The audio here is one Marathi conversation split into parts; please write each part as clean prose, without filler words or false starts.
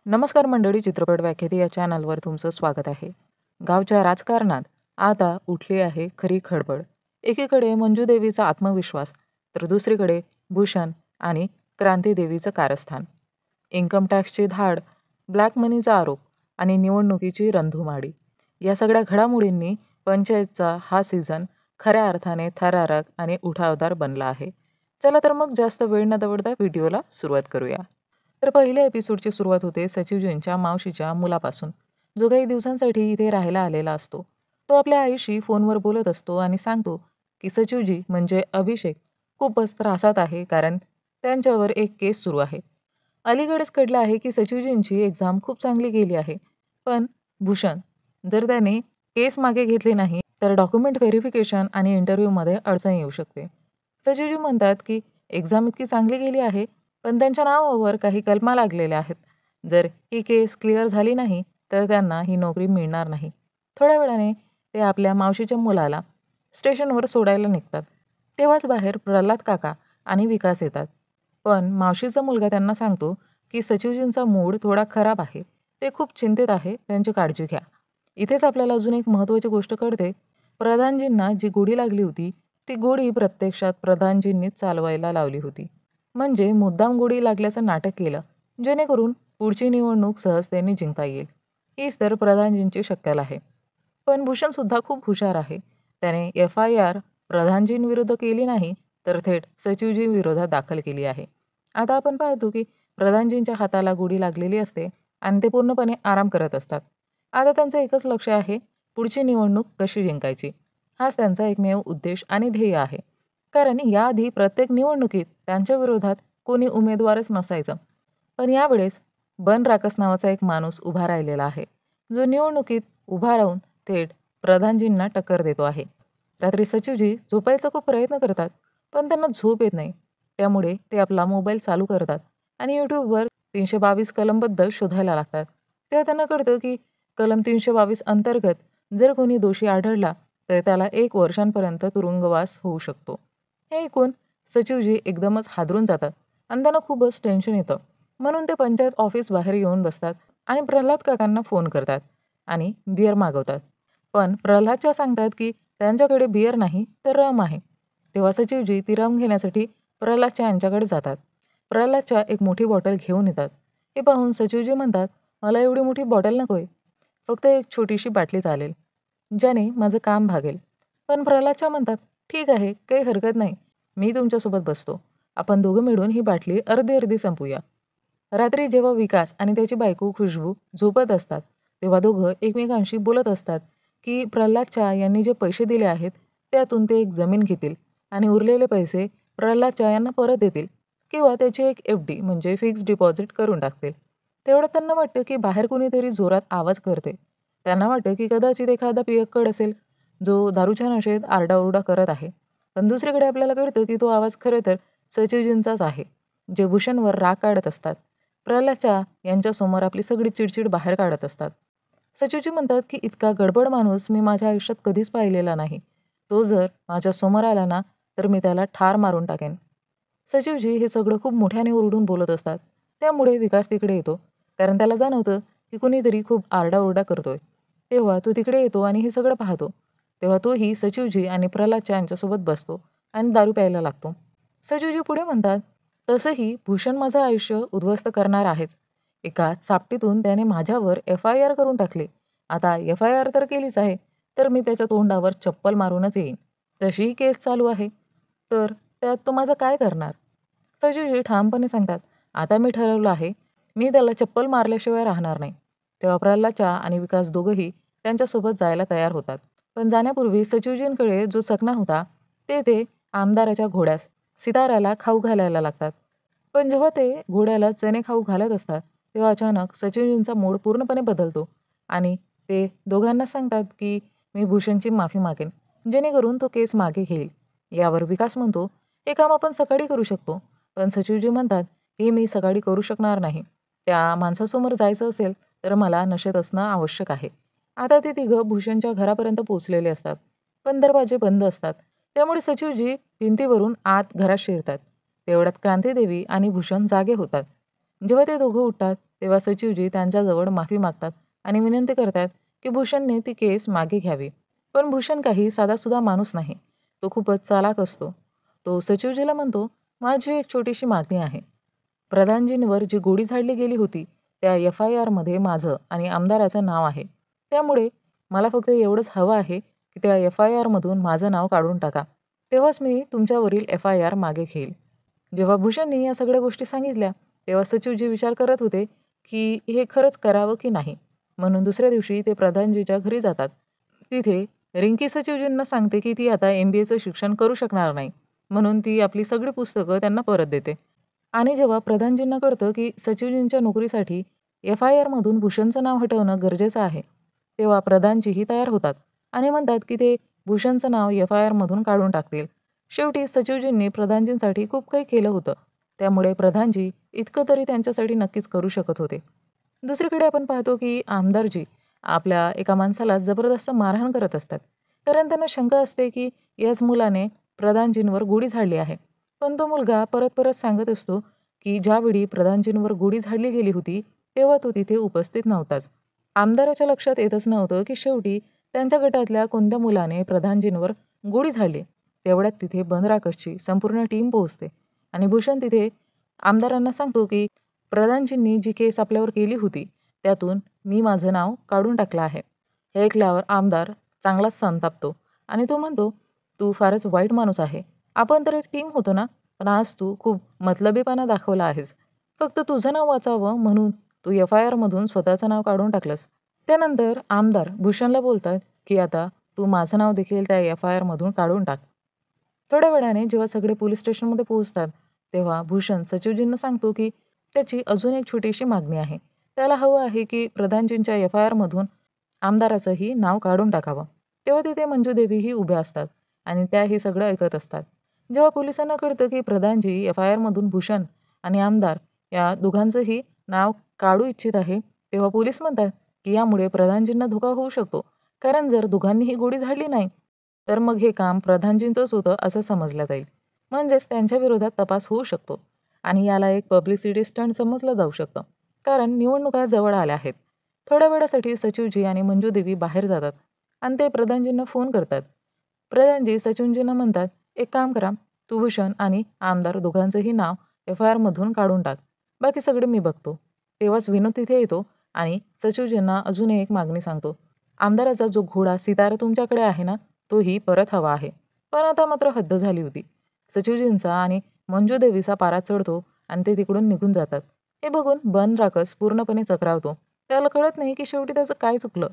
नमस्कार मंडळी, चित्रपट व्याख्याती या चॅनलवर तुमचं स्वागत आहे. गावच्या राजकारणात आता उठली आहे खरी खळबळ. एकीकडे मंजू देवीचा आत्मविश्वास, तर दुसरीकडे भूषण आणि क्रांतीदेवीचं कारस्थान. इन्कम टॅक्सची धाड, ब्लॅक मनीचा आरोप आणि निवडणुकीची रणधुमाळी या सगळ्या घडामोडींनी पंचायतचा हा सीझन खऱ्या अर्थाने थरारक आणि उठावदार बनला आहे. चला तर मग जास्त वेळ न दवडता व्हिडिओला सुरुवात करूया. तर पहिल्या एपिसोडची सुरुवात होते सचिवजींच्या मावशीच्या मुलापासून, जो काही दिवसांसाठी इथे राहायला आलेला असतो. तो आपल्या आईशी फोनवर बोलत असतो आणि सांगतो की सचिवजी म्हणजे अभिषेक खूपच त्रासात आहे, कारण त्यांच्यावर एक केस सुरू आहे. अलीकडेच कळलं आहे की सचिवजींची एक्झाम खूप चांगली गेली आहे, पण भूषण जर त्याने केस मागे घेतली नाही तर डॉक्युमेंट व्हेरिफिकेशन आणि इंटरव्ह्यूमध्ये अडचण येऊ शकते. सचिवजी म्हणतात की एक्झाम इतकी चांगली गेली आहे, पण त्यांच्या नावावर काही कलमा लागलेल्या आहेत. जर ही केस क्लिअर झाली नाही तर त्यांना ही नोकरी मिळणार नाही. थोड्या वेळाने ते आपल्या मावशीच्या मुलाला स्टेशनवर सोडायला निघतात. तेव्हाच बाहेर प्रल्हाद काका आणि विकास येतात. पण मावशीचा मुलगा त्यांना सांगतो की सचिवजींचा मूड थोडा खराब आहे. ते खूप चिंतित आहे, त्यांची काळजी घ्या. इथेच आपल्याला अजून एक महत्त्वाची गोष्ट कळते. प्रधानजींना जी गोडी लागली होती, ती गोडी प्रत्यक्षात प्रधानजींनीच चालवायला लावली होती. म्हणजे मुद्दाम गोडी लागल्याचं नाटक केलं, जेणेकरून पुढची निवडणूक सहजतेने जिंकता येईल. हीच तर प्रधानजींची शक्कल आहे. पण भूषणसुद्धा खूप हुशार आहे. त्याने एफ-आय-आर प्रधानजींविरुद्ध केली नाही, तर थेट सचिवजींविरोधात दाखल केली आहे. आता आपण पाहतो की प्रधानजींच्या हाताला गोडी लागलेली असते आणि ते पूर्णपणे आराम करत असतात. आता त्यांचं एकच लक्ष आहे, पुढची निवडणूक कशी जिंकायची. हाच त्यांचा एकमेव उद्देश आणि ध्येय आहे. कारण याआधी प्रत्येक निवडणुकीत त्यांच्या विरोधात कोणी उमेदवारच नसायचं. पण यावेळेस बन राकस नावाचा एक माणूस उभा राहिलेला आहे, जो निवडणुकीत उभा राहून थेट प्रधानजींना टक्कर देतो आहे. रात्री सचिवजी झोपायचा खूप प्रयत्न करतात, पण त्यांना झोप येत नाही. त्यामुळे ते आपला मोबाईल चालू करतात आणि यूट्यूबवर 322 कलमबद्दल शोधायला लागतात. तेव्हा त्यांना कळतं की कलम 322 अंतर्गत जर कोणी दोषी आढळला तर त्याला 1 वर्षांपर्यंत तुरुंगवास होऊ शकतो. हे ऐकून सचिवजी एकदमच हादरून जातात आणि त्यांना खूपच टेन्शन येतं. म्हणून ते पंचायत ऑफिस बाहेर येऊन बसतात आणि प्रल्हाद काकांना फोन करतात आणि बिअर मागवतात. पण प्रल्हादच्या सांगतात की त्यांच्याकडे बिअर नाही तर रम आहे. तेव्हा सचिवजी ती रम घेण्यासाठी प्रल्हादच्या यांच्याकडे जातात. प्रल्हादच्या एक मोठी बॉटल घेऊन येतात. हे पाहून सचिवजी म्हणतात, मला एवढी मोठी बॉटल नकोय. फक्त एक छोटीशी बाटली चालेल, ज्याने माझं काम भागेल. पण प्रल्हादच्या म्हणतात, ठीक आहे, काही हरकत नाही. मी तुमच्यासोबत बसतो. आपण दोघं मिळून ही बाटली अर्धी-अर्धी संपवूया. रात्री जेव्हा विकास आणि त्याची बायको खुशबू झोपत असतात, तेव्हा दोघं एकमेकांशी बोलत असतात की प्रल्हादच्या यांनी जे पैसे दिले आहेत, त्यातून ते एक जमीन घेतील आणि उरलेले पैसे प्रल्हादच्या यांना परत देतील किंवा त्याची एक एफ-डी म्हणजे फिक्स्ड डिपॉझिट करून टाकतील. तेवढं त्यांना वाटतं की बाहेर कुणीतरी जोरात आवाज करते. त्यांना वाटतं की कदाचित एखादा पियक्कड असेल, जो दारूच्या नशेत आरडाओरडा करत आहे. पण दुसरीकडे आपल्याला कळतं की तो आवाज खरं तर सचिवजींचाच आहे, जे भूषणवर राग काढत असतात. प्रल्हादच्या यांच्यासमोर आपली सगळी चिडचिड बाहेर काढत असतात. सचिवजी म्हणतात की इतका गडबड माणूस मी माझ्या आयुष्यात कधीच पाहिलेला नाही. तो जर माझ्या समोर आला ना, तर मी त्याला ठार मारून टाकेन. सचिवजी हे सगळं खूप मोठ्याने ओरडून बोलत असतात. त्यामुळे विकास तिकडे येतो, कारण त्याला जाणवतं की कुणीतरी खूप आरडाओरडा करतोय. तेव्हा तो तिकडे येतो आणि हे सगळं पाहतो. तेव्हा तोही सचिवजी आणि प्रल्हादच्या यांच्यासोबत बसतो आणि दारू प्यायला लागतो. सचिवजी पुढे म्हणतात, तसंही भूषण माझं आयुष्य उद्ध्वस्त करणार आहेच. एका चापटीतून त्याने माझ्यावर एफ-आय-आर करून टाकले. आता एफ-आय-आर तर केलीच आहे, तर मी त्याच्या तोंडावर चप्पल मारूनच येईन. तशीही केस चालू आहे, तर त्यात तो माझं काय करणार? सचिवजी ठामपणे सांगतात, आता मी ठरवलं आहे, मी त्याला चप्पल मारल्याशिवाय राहणार नाही. तेव्हा प्रल्हादच्या आणि विकास दोघंही त्यांच्यासोबत जायला तयार होतात. पण जाण्यापूर्वी सचिवजींकडे जो चकना होता, ते आमदाराच्या घोड्यास सिताराला खाऊ घालायला लागतात. पण जेव्हा ते घोड्याला चणे खाऊ घालत असतात, तेव्हा अचानक सचिवजींचा मूड पूर्णपणे बदलतो आणि ते दोघांना सांगतात की मी भूषणची माफी मागेन, जेणेकरून तो केस मागे घेईल. यावर विकास म्हणतो, हे काम आपण सकाळी करू शकतो. पण सचिवजी म्हणतात, हे मी सकाळी करू शकणार नाही. त्या माणसासमोर जायचं असेल तर मला नशेत असणं आवश्यक आहे. आता ते तिघं भूषणच्या घरापर्यंत पोहोचलेले असतात. पण दरवाजे बंद असतात. त्यामुळे सचिवजी भिंतीवरून आत घरात शिरतात. तेवढ्यात क्रांतीदेवी आणि भूषण जागे होतात. जेव्हा ते दोघं उठतात, तेव्हा सचिवजी त्यांच्याजवळ माफी मागतात आणि विनंती करतात की भूषणने ती केस मागे घ्यावी. पण भूषण काही साधासुद्धा माणूस नाही. तो खूपच चालाक असतो. तो सचिवजीला म्हणतो, "माझी एक छोटीशी मागणी आहे. प्रधानजींवर जी गोळी झाडली गेली होती, त्या एफ-आय-आरमध्ये माझं आणि आमदाराचं नाव आहे. त्यामुळे मला फक्त एवढंच हवं आहे, की त्या एफ-आय-आरमधून माझं नाव काढून टाका. तेव्हाच मी तुमच्यावरील एफ-आय-आर मागे घेईल." जेव्हा भूषणने या सगळ्या गोष्टी सांगितल्या, तेव्हा सचिवजी विचार करत होते, की हे खरंच करावं की नाही? म्हणून दुसऱ्या दिवशी ते प्रधानजीच्या घरी जातात. तिथे रिंकी सचिवजींना सांगते, की ती आता एम-बी-एचं शिक्षण करू शकणार नाही. म्हणून ती आपली सगळी पुस्तकं त्यांना परत देते. आणि जेव्हा प्रधानजींना कळतं, की सचिवजींच्या नोकरीसाठी एफ-आय-आरमधून भूषणचं नाव हटवणं गरजेचं आहे, तेव्हा प्रधानजीही तयार होतात आणि म्हणतात, की ते भूषणचं नाव एफ-आय-आरमधून काढून टाकतील. शेवटी सचिवजींनी प्रधानजींसाठी खूप काही केलं होतं. त्यामुळे प्रधानजी इतकं तरी त्यांच्यासाठी नक्कीच करू शकत होते. दुसरीकडे आपण पाहतो की आमदारजी आपल्या एका माणसाला जबरदस्त मारहाण करत असतात. कारण त्यांना शंका असते की याच मुलाने प्रधानजींवर गोळी झाडली आहे. पण तो मुलगा परत-परत सांगत असतो की ज्यावेळी प्रधानजींवर गोळी झाडली गेली होती, तेव्हा तो तिथे उपस्थित नव्हताच. आमदाराच्या लक्षात येतच नव्हतं की शेवटी त्यांच्या गटातल्या कोणत्या मुलाने प्रधानजींवर गोळी झाडली. तेवढ्यात तिथे बनराकसची संपूर्ण टीम पोहोचते आणि भूषण तिथे आमदारांना सांगतो की प्रधानजींनी जी केस आपल्यावर केली होती, त्यातून मी माझं नाव काढून टाकलं आहे. हे ऐकल्यावर आमदार चांगलाच संतापतो आणि तो म्हणतो, "तू फारच वाईट माणूस आहे. आपण तर एक टीम होतो ना, पण आज तू खूप मतलबीपणा दाखवला आहेस. फक्त तुझं नाव वाचावं म्हणून तू एफ-आय-आरमधून स्वतःचं नाव काढून टाकलंस." त्यानंतर आमदार भूषणला बोलतात, की "आता तू माझं नाव देखील त्या एफ-आय-आरमधून काढून टाक." थोड्या वेळाने जेव्हा सगळे पोलीस स्टेशनमध्ये पोहोचतात, तेव्हा भूषण सचिवजींना सांगतो, की त्याची अजून एक छोटीशी मागणी आहे. त्याला हवं आहे, की प्रधानजींच्या एफ-आय-आरमधून आमदाराचंही नाव काढून टाकावं. तेव्हा तिथे मंजूदेवीही उभ्या असतात आणि त्या हे सगळं ऐकत असतात. जेव्हा पोलिसांना कळतं, की प्रधानजी एफ-आय-आरमधून भूषण आणि आमदार या दोघांचंही नाव काढू इच्छित आहे, तेव्हा पोलीस म्हणतात, की यामुळे प्रधानजींना धोका होऊ शकतो. कारण जर दोघांनीही गोळी झाडली नाही, तर मग हे काम प्रधानजींचंच होतं असं समजलं जाईल. म्हणजेच त्यांच्या विरोधात तपास होऊ शकतो आणि याला एक पब्लिसिटी स्टंट समजलं जाऊ शकतं. कारण निवडणुका जवळ आल्या आहेत. थोड्या वेळासाठी सचिवजी आणि मंजूदेवी बाहेर जातात आणि ते प्रधानजींना फोन करतात. प्रधानजी सचिवजींना म्हणतात, "एक काम करा, तू भूषण आणि आमदार दोघांचंही नाव एफ-आय-आरमधून काढून टाक. बाकी सगळं मी बघतो." तेव्हाच विनोद तिथे येतो आणि सचिवजींना अजून एक मागणी सांगतो. "आमदाराचा जो घोडा सितारा तुमच्याकडे आहे ना, तोही परत हवा आहे." पण आता मात्र हद्द झाली होती. सचिवजींचा आणि मंजूदेवीचा पारा चढतो आणि ते तिकडून निघून जातात. हे बघून बनराकस पूर्णपणे चक्रावतो. त्याला कळत नाही की शेवटी त्याचं काय चुकलं.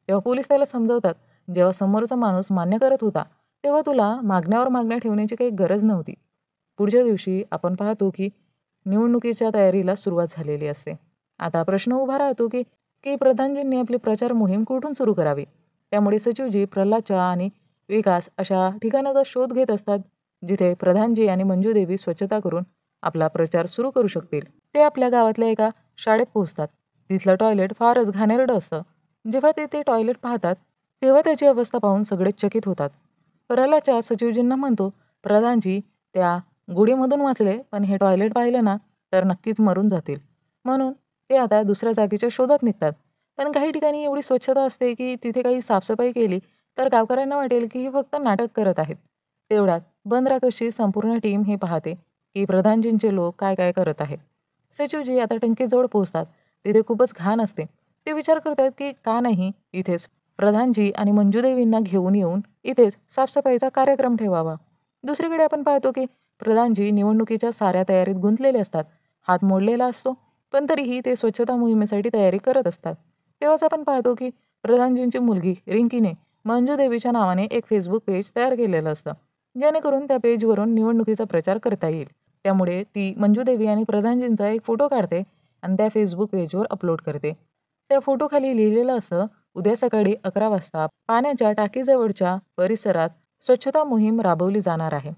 तेव्हा पोलीस त्याला समजावतात, "जेव्हा समोरचा माणूस मान्य करत होता, तेव्हा तुला मागण्यावर मागण्या ठेवण्याची काही गरज नव्हती." पुढच्या दिवशी आपण पाहतो की निवडणुकीच्या तयारीला सुरुवात झालेली असते. आता प्रश्न उभा राहतो की की प्रधानजींनी आपली प्रचार मोहीम कुठून सुरू करावी? त्यामुळे सचिवजी प्रल्हादच्या आणि विकास अशा ठिकाणाचा शोध घेत असतात, जिथे प्रधानजी आणि मंजूदेवी स्वच्छता करून आपला प्रचार सुरू करू शकतील. ते आपल्या गावातल्या एका शाळेत पोहोचतात. तिथलं टॉयलेट फारच घाणेरडं असतं. जेव्हा ते टॉयलेट पाहतात, तेव्हा त्याची अवस्था पाहून सगळेच चकित होतात. प्रल्हादच्या सचिवजींना म्हणतो, "प्रधानजी त्या गुढीमधून वाचले, पण हे टॉयलेट पाहिलं ना, तर नक्कीच मरून जातील." म्हणून ते आता दुसऱ्या जागेच्या शोधात निघतात. पण काही ठिकाणी एवढी स्वच्छता असते, की तिथे काही साफसफाई केली, तर गावकऱ्यांना वाटेल, की हे फक्त नाटक करत आहेत. तेवढ्यात बंदराकसची संपूर्ण टीम हे पाहते, की प्रधानजींचे लोक काय-काय करत आहेत. सचिवजी आता टंकीजवळ पोहोचतात. तिथे खूपच घाण असते. ते विचार करतात, की का नाही इथेच प्रधानजी आणि मंजूदेवींना घेऊन येऊन इथेच साफसफाईचा कार्यक्रम ठेवावा. दुसरीकडे आपण पाहतो, की प्रधानजी निवडणुकीच्या साऱ्या तयारीत गुंतलेले असतात. हात मोडलेला असतो, पण तरीही ते स्वच्छता मोहिमेसाठी तयारी करत असतात. तेव्हाच आपण पाहतो, की प्रधानजींची मुलगी रिंकीने मंजूदेवीच्या नावाने एक फेसबुक पेज तयार केलेलं असतं. जेणेकरून त्या पेजवरून निवडणुकीचा प्रचार करता येईल. त्यामुळे ती मंजूदेवी आणि प्रधानजींचा एक फोटो काढते आणि त्या फेसबुक पेजवर अपलोड करते. त्या फोटोखाली लिहिलेलं असतं, "उद्या सकाळी 11 वाजता पाण्याच्या टाकीजवळच्या परिसरात स्वच्छता मोहीम राबवली जाणार आहे."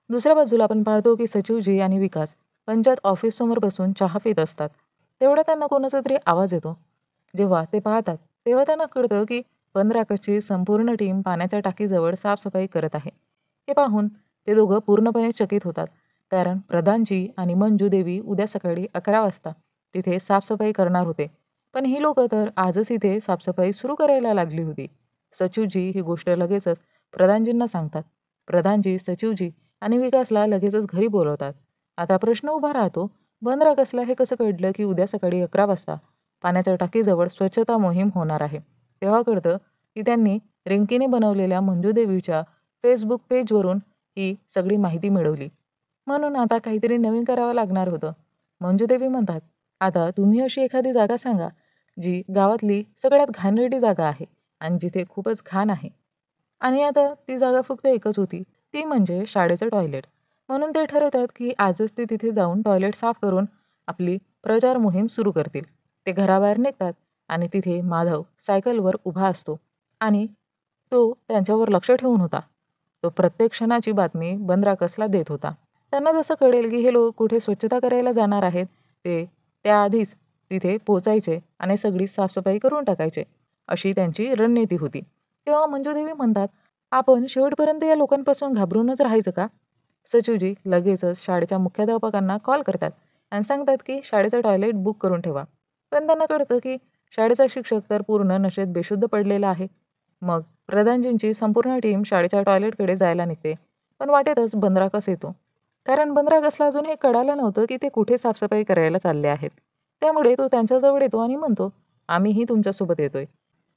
दुसऱ्या बाजूला आपण पाहतो की सचिवजी आणि विकास पंचायत ऑफिससमोर बसून चहा पित असतात. तेवढ्यात त्यांना कोणाचा तरी आवाज येतो. जेव्हा ते पाहतात, तेव्हा त्यांना कळतं की पंधराकची संपूर्ण टीम पाण्याच्या टाकीजवळ साफसफाई करत आहे. हे पाहून ते दोघं पूर्णपणे चकित होतात. कारण प्रधानजी आणि मंजू देवी उद्या सकाळी 11 वाजता तिथे साफसफाई करणार होते. पण ही लोकं तर आजच इथे साफसफाई सुरू करायला लागली होती. सचिवजी ही गोष्ट लगेचच प्रधानजींना सांगतात. प्रधानजी, सचिवजी आणि विकासला लगेचच घरी बोलवतात. आता प्रश्न उभा राहतो, बनरागसला हे कसं कळलं की उद्या सकाळी 11 वाजता पाण्याच्या टाकीजवळ स्वच्छता मोहीम होणार आहे. तेव्हा कळतं की त्यांनी रिंकीने बनवलेल्या मंजूदेवीच्या फेसबुक पेजवरून ही सगळी माहिती मिळवली. म्हणून आता काहीतरी नवीन करावं लागणार होतं. मंजूदेवी म्हणतात, "आता तुम्ही अशी एखादी जागा सांगा, जी गावातली सगळ्यात घाणेरडी जागा आहे आणि जिथे खूपच घाण आहे." आणि आता ती जागा फक्त एकच होती, ती म्हणजे शाळेचं टॉयलेट. म्हणून ते ठरवतात, की आजच ते तिथे जाऊन टॉयलेट साफ करून आपली प्रचार मोहीम सुरू करतील. ते घराबाहेर निघतात आणि तिथे माधव सायकलवर उभा असतो आणि तो त्यांच्यावर लक्ष ठेवून होता. तो प्रत्येक क्षणाची बातमी बनराकसला देत होता. त्यांना जसं कळेल, की हे लोक कुठे स्वच्छता करायला जाणार आहेत, ते त्याआधीच तिथे पोहोचायचे आणि सगळी साफसफाई करून टाकायचे, अशी त्यांची रणनीती होती. तेव्हा मंजूदेवी म्हणतात, "आपण शेवटपर्यंत या लोकांपासून घाबरूनच राहायचं का?" सचिवजी लगेचच शाळेच्या मुख्याध्यापकांना कॉल करतात आणि सांगतात, की शाळेचं टॉयलेट बुक करून ठेवा. पण त्यांना कळतं, की शाळेचा शिक्षक तर पूर्ण नशेत बेशुद्ध पडलेला आहे. मग प्रधानजींची संपूर्ण टीम शाळेच्या टॉयलेटकडे जायला निघते. पण वाटेतच बनराकस येतो. कारण बनराकसला अजून हे कळालं नव्हतं, की ते कुठे साफसफाई करायला चालले आहेत. त्यामुळे तो त्यांच्याजवळ येतो आणि म्हणतो, "आम्हीही तुमच्यासोबत येतोय."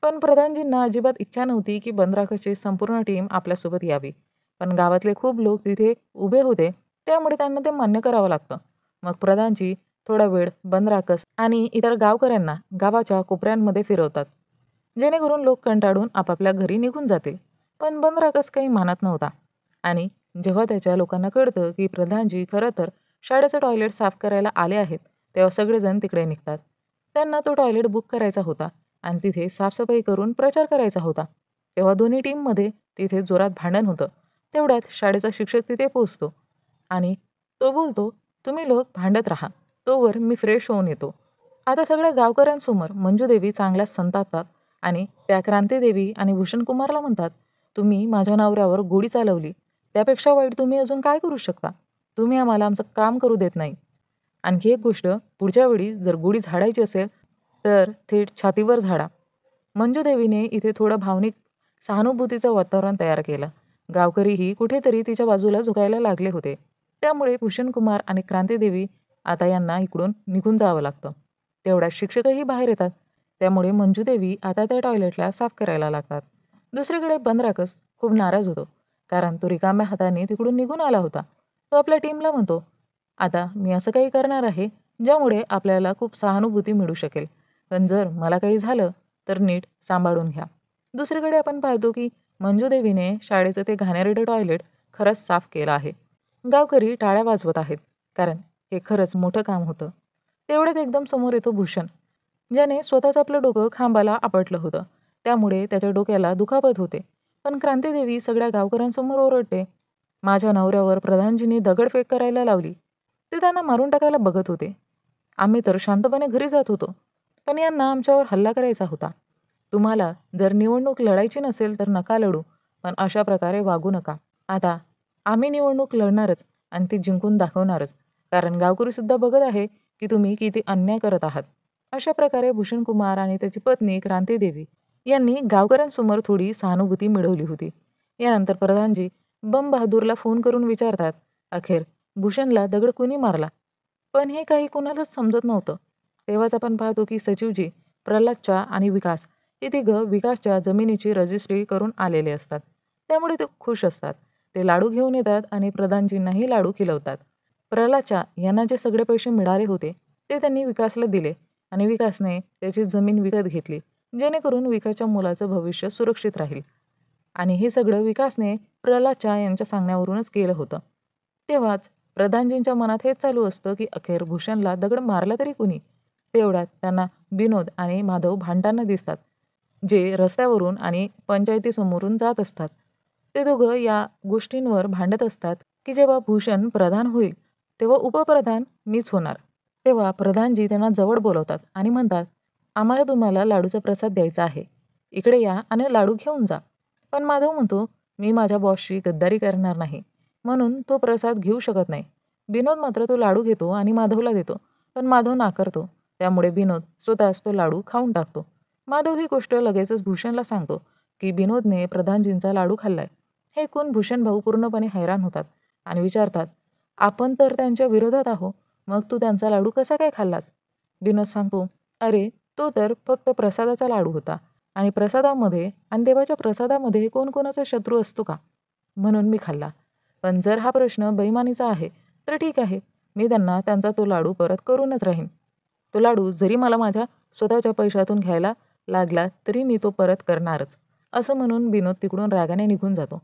पण प्रधानजींना अजिबात इच्छा नव्हती, की बनराकसची संपूर्ण टीम आपल्यासोबत यावी. पण गावातले खूप लोक तिथे उभे होते, त्यामुळे त्यांना ते मान्य करावं लागतं. मग प्रधानजी थोडा वेळ बनराकस आणि इतर गावकऱ्यांना गावाच्या कोपऱ्यांमध्ये फिरवतात. जेणेकरून लोक कंटाळून आपापल्या घरी निघून जातील. पण बनराकस काही मानत नव्हता आणि जेव्हा त्याच्या लोकांना कळतं, की प्रधानजी खरं तर शाळेचं टॉयलेट साफ करायला आले आहेत, तेव्हा सगळेजण तिकडे निघतात. त्यांना तो टॉयलेट बुक करायचा होता आणि तिथे साफसफाई करून प्रचार करायचा होता. तेव्हा दोन्ही टीममध्ये तिथे जोरात भांडण होतं. तेवढ्यात शाळेचा शिक्षक तिथे पोहोचतो आणि तो बोलतो, "तुम्ही लोक भांडत राहा. तोवर मी फ्रेश होऊन येतो." आता सगळ्या गावकऱ्यांसमोर मंजूदेवी चांगल्याच संतापतात आणि त्या क्रांतीदेवी आणि भूषणकुमारला म्हणतात, "तुम्ही माझ्या नवऱ्यावर गोळी चालवली. त्यापेक्षा वाईट तुम्ही अजून काय करू शकता? तुम्ही आम्हाला आमचं काम करू देत नाही." आणखी एक गोष्ट, पुढच्या वेळी जर गोळी झाडायची असेल, तर थेट छातीवर झाडा. मंजूदेवीने इथे थोडं भावनिक सहानुभूतीचं वातावरण तयार केलं. गावकरीही कुठेतरी तिच्या बाजूला झुकायला लागले होते. त्यामुळे भूषणकुमार आणि क्रांतीदेवी आता यांना इकडून निघून जावं लागतं. तेवढ्यात शिक्षकही बाहेर येतात. त्यामुळे मंजूदेवी आता त्या टॉयलेटला साफ करायला लागतात. दुसरीकडे बनराकस खूप नाराज होतो. कारण तो रिकाम्या हाताने तिकडून निघून आला होता. तो आपल्या टीमला म्हणतो, "आता मी असं काही करणार आहे, ज्यामुळे आपल्याला खूप सहानुभूती मिळू शकेल. पण जर मला काही झालं, तर नीट सांभाळून घ्या." दुसरीकडे आपण पाहतो, की मंजूदेवीने शाळेचं ते घाणेरडं टॉयलेट खरंच साफ केलं आहे. गावकरी टाळ्या वाजवत आहेत, कारण हे खरंच मोठं काम होतं. तेवढ्यात एकदम समोर येतो भूषण, ज्याने स्वतःच आपलं डोकं खांबाला आपटलं होतं. त्यामुळे त्याच्या डोक्याला दुखापत होते. पण क्रांतीदेवी सगळ्या गावकऱ्यांसमोर ओरडते, "माझ्या नवऱ्यावर प्रधानजींनी दगडफेक करायला लावली. ते त्यांना मारून टाकायला बघत होते. आम्ही तर शांतपणे घरी जात होतो. पण यांना आमच्यावर हल्ला करायचा होता. तुम्हाला जर निवडणूक लढायची नसेल तर नका लढू, पण अशा प्रकारे वागू नका. आता आम्ही निवडणूक लढणारच आणि ती जिंकून दाखवणारच. कारण गावकरीसुद्धा बघत आहे, की तुम्ही किती अन्याय करत आहात." अशा प्रकारे भूषणकुमार आणि त्याची पत्नी क्रांतीदेवी यांनी गावकऱ्यांसमोर थोडी सहानुभूती मिळवली होती. यानंतर प्रधानजी बम बहादूरला फोन करून विचारतात, "अखेर भूषणला दगड कुणी मारला?" पण हे काही कुणालाच समजत नव्हतं. तेव्हाच आपण पाहतो, की सचिवजी, प्रल्हादच्या आणि विकास हे तिघं विकासच्या जमिनीची रजिस्ट्री करून आलेले असतात. त्यामुळे ते खुश असतात. ते लाडू घेऊन येतात आणि प्रधानजींनाही लाडू खिलवतात. प्रल्हादच्या यांना जे सगळे पैसे मिळाले होते, ते त्यांनी विकासला दिले आणि विकासने त्याची जमीन विकत घेतली, जेणेकरून विकासच्या मुलाचं भविष्य सुरक्षित राहील. आणि हे सगळं विकासने प्रल्हादच्या यांच्या सांगण्यावरूनच केलं होतं. तेव्हाच प्रधानजींच्या मनात हेच चालू असतं, की अखेर भूषणला दगड मारला तरी कुणी? तेवढ्यात त्यांना विनोद आणि माधव भांडताना दिसतात, जे रस्त्यावरून आणि पंचायतीसमोरून जात असतात. ते दोघं या गोष्टींवर भांडत असतात, की जेव्हा भूषण प्रधान होईल, तेव्हा उपप्रधान मीच होणार. तेव्हा प्रधानजी त्यांना जवळ बोलवतात आणि म्हणतात, "आम्हाला तुम्हाला लाडूचा प्रसाद द्यायचा आहे. इकडे या आणि लाडू घेऊन जा." पण माधव म्हणतो, "मी माझ्या बॉसशी गद्दारी करणार नाही, म्हणून तो प्रसाद घेऊ शकत नाही." विनोद मात्र तो लाडू घेतो आणि माधवला देतो. पण माधव नाकारतो. त्यामुळे विनोद स्वतःच तो लाडू खाऊन टाकतो. माधव ही गोष्ट लगेचच भूषणला सांगतो की विनोदने प्रधानजींचा लाडू खाल्लाय. हे ऐकून भूषण भाऊ पूर्णपणे हैराण होतात आणि विचारतात, आपण तर त्यांच्या विरोधात आहो, मग तू त्यांचा लाडू कसा काय खाल्लास? विनोद सांगतो, अरे तो तर फक्त प्रसादाचा लाडू होता आणि प्रसादामध्ये आणि देवाच्या प्रसादामध्ये कोण कोणाचा शत्रू असतो का? म्हणून मी खाल्ला. पण जर हा प्रश्न बेईमानीचा आहे, तर ठीक आहे. मी त्यांना त्यांचा तो लाडू परत करूनच राहीन. तो लाडू जरी मला माझ्या स्वतःच्या पैशातून घ्यायला लागला, तरी मी तो परत करणारच. असं म्हणून विनोद तिकडून रागाने निघून जातो.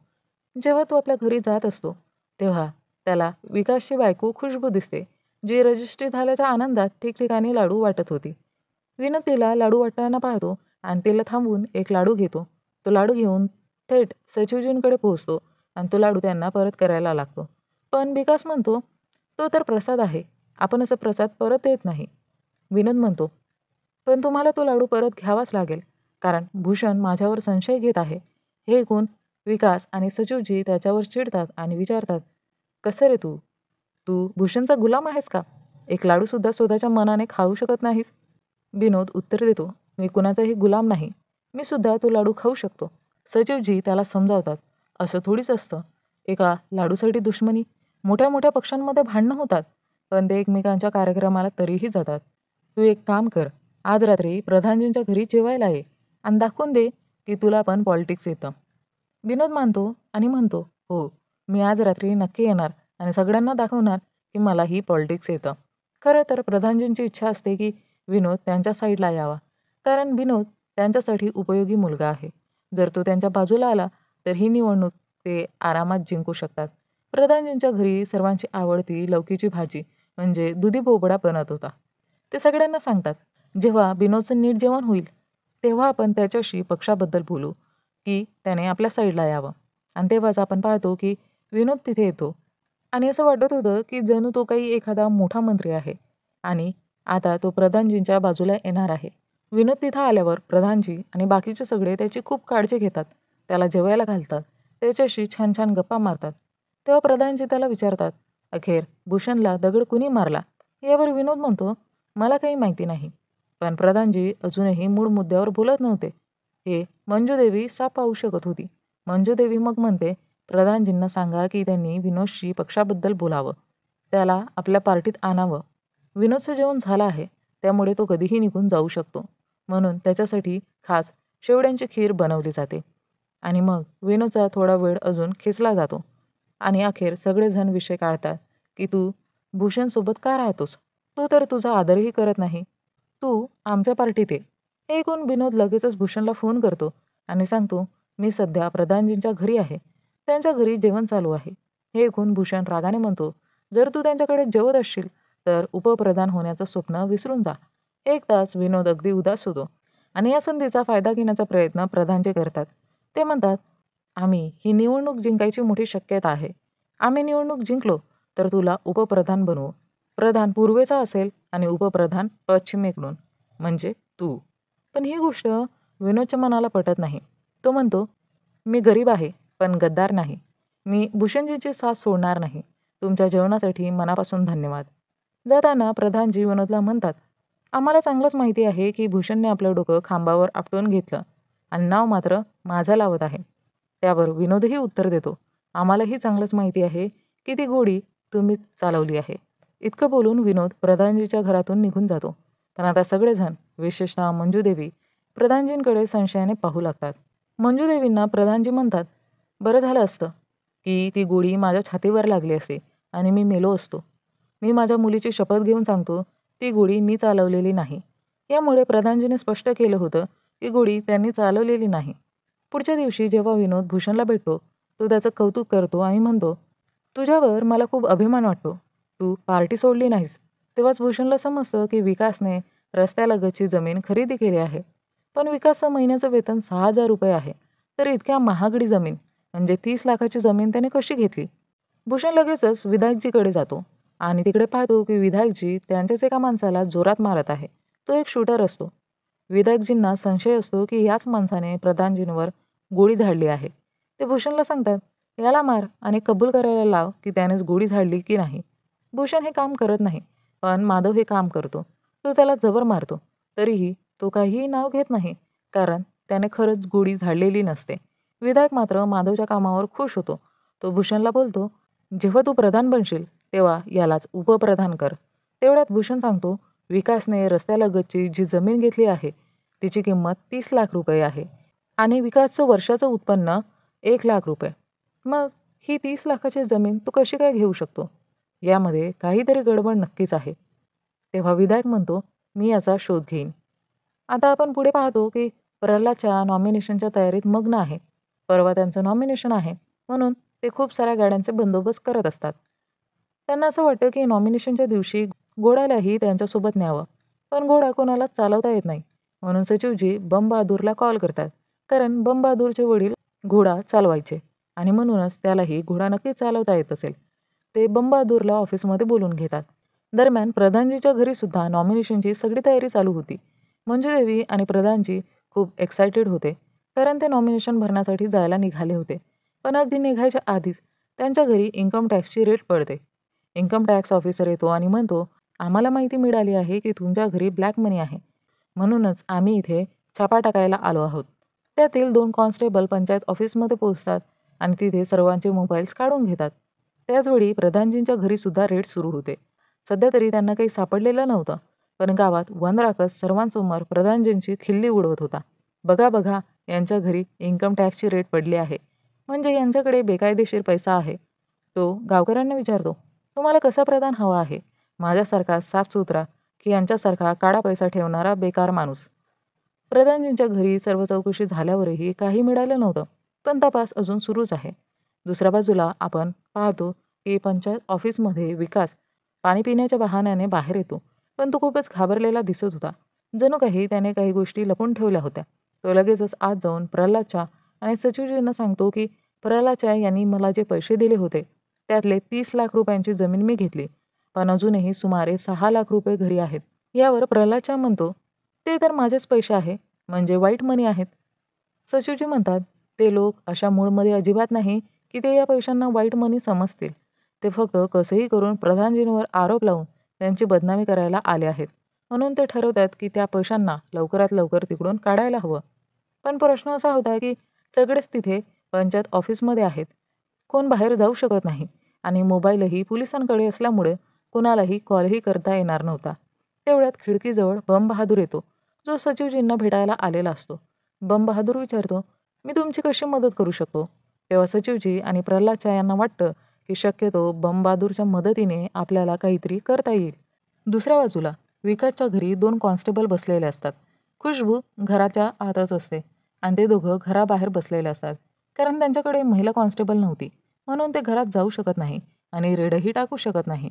जेव्हा तो आपल्या घरी जात असतो, तेव्हा त्याला विकासची बायको खुशबू दिसते, जी रजिस्ट्री झाल्याच्या आनंदात ठिकठिकाणी लाडू वाटत होती. विनोद तिला लाडू वाटताना पाहतो आणि तिला थांबवून एक लाडू घेतो. तो लाडू घेऊन थेट सचिवजींकडे पोहोचतो आणि तो लाडू त्यांना परत करायला लागतो. पण विकास म्हणतो, तो तर प्रसाद आहे. आपण असं प्रसाद परत देत नाही. विनोद म्हणतो, पण तुम्हाला तो लाडू परत घ्यावाच लागेल, कारण भूषण माझ्यावर संशय घेत आहे. हे ऐकून विकास आणि सचिवजी त्याच्यावर चिडतात आणि विचारतात, कसं रे तू? तू भूषणचा गुलाम आहेस का? एक लाडूसुद्धा स्वतःच्या मनाने खाऊ शकत नाहीस? विनोद उत्तर देतो, मी कुणाचाही गुलाम नाही. मी सुद्धा तो लाडू खाऊ शकतो. सचिवजी त्याला समजावतात, असं थोडीच असतं. एका लाडूसाठी दुश्मनी. मोठ्या मोठ्या पक्षांमध्ये भांडणं होतात, पण ते एकमेकांच्या कार्यक्रमाला तरीही जातात. तू एक काम कर, आज रात्री प्रधानजींच्या घरी जेवायला ये आणि दाखवून दे की तुला पण पॉलिटिक्स येतं. विनोद मानतो आणि म्हणतो, हो, मी आज रात्री नक्की येणार आणि सगळ्यांना दाखवणार की मलाही पॉलिटिक्स येतं. खरं तर प्रधानजींची इच्छा असते की विनोद त्यांच्या साईडला यावा, कारण विनोद त्यांच्यासाठी उपयोगी मुलगा आहे. जर तो त्यांच्या बाजूला आला तर ही निवडणूक ते आरामात जिंकू शकतात. प्रधानजींच्या घरी सर्वांची आवडती लौकीची भाजी म्हणजे दुधी भोपळा बनत होता. ते सगळ्यांना सांगतात, जेव्हा विनोदचं नीट जेवण होईल, तेव्हा आपण त्याच्याशी पक्षाबद्दल बोलू, की त्याने आपल्या साईडला यावं. आणि तेव्हाच आपण पाहतो की विनोद तिथे येतो आणि असं वाटत होतं की जणू तो काही एखादा मोठा मंत्री आहे आणि आता तो प्रधानजींच्या बाजूला येणार आहे. विनोद तिथं आल्यावर प्रधानजी आणि बाकीचे सगळे त्याची खूप काळजी घेतात. त्याला जेवायला घालतात. त्याच्याशी छान छान गप्पा मारतात. तेव्हा प्रधानजी त्याला विचारतात, अखेर भूषणला दगड कुणी मारला? यावर विनोद म्हणतो, मला काही माहिती नाही. पण प्रधानजी अजूनही मूळ मुद्द्यावर बोलत नव्हते. हे मंजूदेवी साफ पाहू शकत होती. मंजूदेवी मग म्हणते, प्रधानजींना सांगा की त्यांनी विनोदशी पक्षाबद्दल बोलावं. त्याला आपल्या पार्टीत आणावं. विनोदचं जेवण झालं आहे, त्यामुळे तो कधीही निघून जाऊ शकतो. म्हणून त्याच्यासाठी खास शेवड्यांची खीर बनवली जाते. आणि मग विनोदचा थोडा वेळ अजून खेचला जातो. आणि अखेर सगळेजण विषय काढतात, की तू भूषणसोबत का राहतोस? तो तर तुझा आदरही करत नाही. तू आमच्या पार्टीत ये. हे ऐकून विनोद लगेचच भूषणला फोन करतो आणि सांगतो, मी सध्या प्रधानजींच्या घरी आहे. त्यांच्या घरी जेवण चालू आहे. हे ऐकून भूषण रागाने म्हणतो, जर तू त्यांच्याकडे जेवत असशील तर उपप्रधान होण्याचं स्वप्न विसरून जा. एक तास विनोद अगदी उदास होतो आणि या संधीचा फायदा घेण्याचा प्रयत्न प्रधानजी करतात. ते म्हणतात, आम्ही ही निवडणूक जिंकायची मोठी शक्यता आहे. आम्ही निवडणूक जिंकलो तर तुला उपप्रधान बनवू. प्रधान पूर्वेचा असेल आणि उपप्रधान पश्चिमेकडून, म्हणजे तू. पण ही गोष्ट विनोदच्या मनाला पटत नाही. तो म्हणतो, मी गरीब आहे, पण गद्दार नाही. मी भूषणजीची साथ सोडणार नाही. तुमच्या जेवणासाठी मनापासून धन्यवाद. जाताना प्रधानजी विनोदला म्हणतात, आम्हाला चांगलंच माहिती आहे की भूषणने आपलं डोकं खांबावर आपटून घेतलं आणि नाव मात्र माझं लावत आहे. त्यावर विनोदही उत्तर देतो, आम्हालाही चांगलंच माहिती आहे की ती गोडी तुम्हीच चालवली आहे. इतकं बोलून विनोद प्रधानजीच्या घरातून निघून जातो. पण आता सगळेजण, विशेषतः मंजूदेवी, प्रधानजींकडे संशयाने पाहू लागतात. मंजूदेवींना प्रधानजी म्हणतात, बरं झालं असतं की ती गोळी माझ्या छातीवर लागली असती आणि मी मेलो असतो. मी माझ्या मुलीची शपथ घेऊन सांगतो, ती गोळी मी चालवलेली नाही. यामुळे प्रधानजीने स्पष्ट केलं होतं की गोळी त्यांनी चालवलेली नाही. पुढच्या दिवशी जेव्हा विनोद भूषणला भेटतो, तो त्याचं कौतुक करतो आणि म्हणतो, तुझ्यावर मला खूप अभिमान वाटतो. तू पार्टी सोडली नाहीस. तेव्हाच भूषणला समजतं की विकासने रस्त्यालगतची जमीन खरेदी केली आहे. पण विकासचं महिन्याचं वेतन 6,000 रुपये आहे. तर इतक्या महागडी जमीन म्हणजे 30 लाखाची जमीन त्याने कशी घेतली? भूषण लगेचच विधायकजीकडे जातो आणि तिकडे पाहतो की विधायकजी त्यांच्याच एका माणसाला जोरात मारत आहे. तो एक शूटर असतो. विधायकजींना संशय असतो की याच माणसाने प्रधानजींवर गोळी झाडली आहे. ते भूषणला सांगतात, याला मार आणि कबूल करायला लाव की त्यानेच गोळी झाडली की नाही. भूषण हे काम करत नाही, पण माधव हे काम करतो. तो त्याला जबर मारतो. तरीही तो काहीही नाव घेत नाही, कारण त्याने खरंच गोळी झाडलेली नसते. विधायक मात्र माधवच्या कामावर खुश होतो. तो भूषणला बोलतो, "जेव्हा तू प्रधान बनशील, तेव्हा यालाच उपप्रधान कर." तेवढ्यात भूषण सांगतो, "विकासने रस्त्यालगतची जी जमीन घेतली आहे, तिची किंमत 30 लाख रुपये आहे आणि विकासचं वर्षाचं उत्पन्न 1 लाख रुपये. मग ही 30 लाखाची जमीन तू कशी काय घेऊ शकतो? यामध्ये काहीतरी गडबड नक्कीच आहे." तेव्हा विधायक म्हणतो, "मी याचा शोध घेईन." आता आपण पुढे पाहतो की प्रल्हादच्या नॉमिनेशनच्या तयारीत मग्न आहे. परवा त्यांचं नॉमिनेशन आहे, म्हणून ते खूप साऱ्या गाड्यांचे बंदोबस्त करत असतात. त्यांना असं वाटतं की नॉमिनेशनच्या दिवशी घोड्यालाही त्यांच्यासोबत न्यावं, पण घोडा कोणालाच चालवता येत नाही. म्हणून सचिवजी बम बहादूरला कॉल करतात, कारण बम बहादूरचे वडील घोडा चालवायचे आणि म्हणूनच त्यालाही घोडा नक्कीच चालवता येत असेल. ते बम बहादूरला ऑफिसमध्ये बोलून घेतात. दरम्यान प्रधानजीच्या घरी सुद्धा नॉमिनेशनची सगळी तयारी चालू होती. मंजूदेवी आणि प्रधानजी खूप एक्सायटेड होते, कारण ते नॉमिनेशन भरण्यासाठी जायला निघाले होते. पण अगदी निघायच्या आधीच त्यांच्या घरी इन्कम टॅक्सची रेड पडते. इन्कम टॅक्स ऑफिसर येतो आणि म्हणतो, "आम्हाला माहिती मिळाली आहे की तुमच्या घरी ब्लॅक मनी आहे. म्हणूनच आम्ही इथे छापा टाकायला आलो आहोत." त्यातील 2 कॉन्स्टेबल पंचायत ऑफिसमध्ये पोहोचतात आणि तिथे सर्वांचे मोबाईल्स काढून घेतात. त्याचवेळी प्रधानजींच्या घरी सुद्धा रेड सुरू होते. सध्या तरी त्यांना काही सापडलेलं नव्हतं. पण गावात वनराकस सर्वांसमोर प्रधानजींची खिल्ली उडवत होता. "बघा, बघा, यांच्या घरी इन्कम टॅक्सची रेड पडली आहे. म्हणजे यांच्याकडे बेकायदेशीर पैसा आहे." तो गावकऱ्यांना विचारतो, "तुम्हाला कसा प्रधान हवा आहे? माझ्यासारखा साफसुथरा की यांच्यासारखा काळा पैसा ठेवणारा बेकार माणूस?" प्रधानजींच्या घरी सर्व चौकशी झाल्यावरही काही मिळालं नव्हतं. पण तपास अजून सुरूच आहे. दुसऱ्या बाजूला आपण पाहतो की पंचायत ऑफिसमध्ये विकास पाणी पिण्याच्या बहाण्याने बाहेर येतो. पण तो खूपच घाबरलेला दिसत होता. जणू काही त्याने काही गोष्टी लपून ठेवल्या होत्या. तो लगेचच आत जाऊन प्रल्हादच्या आणि सचिवजींना सांगतो की प्रल्हादच्या यांनी मला जे पैसे दिले होते, त्यातले 30 लाख रुपयांची जमीन मी घेतली. पण अजूनही सुमारे 6 लाख रुपये घरी आहेत. यावर प्रल्हादच्या म्हणतो, "ते तर माझेच पैसे आहे, म्हणजे वाईट मनी आहेत." सचिवजी म्हणतात, "ते लोक अशा मूडमध्ये अजिबात नाही की ते या पैशांना वाईट मनी समजतील. ते फक्त कसंही करून प्रधानजींवर आरोप लावून त्यांची बदनामी करायला आले आहेत. म्हणून ते ठरवतात की त्या पैशांना लवकरात लवकर तिकडून काढायला हवं." पण प्रश्न असा होता की सगळेच तिथे पंचायत ऑफिसमध्ये आहेत. कोण बाहेर जाऊ शकत नाही आणि मोबाईलही पोलिसांकडे असल्यामुळे कुणालाही कॉलही करता येणार नव्हता. तेवढ्यात खिडकीजवळ बम बहादूर येतो, जो सचिवजींना भेटायला आलेला असतो. बम बहादूर विचारतो, "मी तुमची कशी मदत करू शकतो?" तेव्हा सचिवजी आणि प्रल्हादच्या यांना वाटतं की शक्यतो बम बहादूरच्या मदतीने आपल्याला काहीतरी करता येईल. दुसऱ्या बाजूला विकासच्या घरी 2 कॉन्स्टेबल बसलेले असतात. खुशबू घराच्या आतच असते आणि ते दोघं घराबाहेर बसलेले असतात. कारण त्यांच्याकडे महिला कॉन्स्टेबल नव्हती, म्हणून ते घरात जाऊ शकत नाही आणि रेडही टाकू शकत नाही.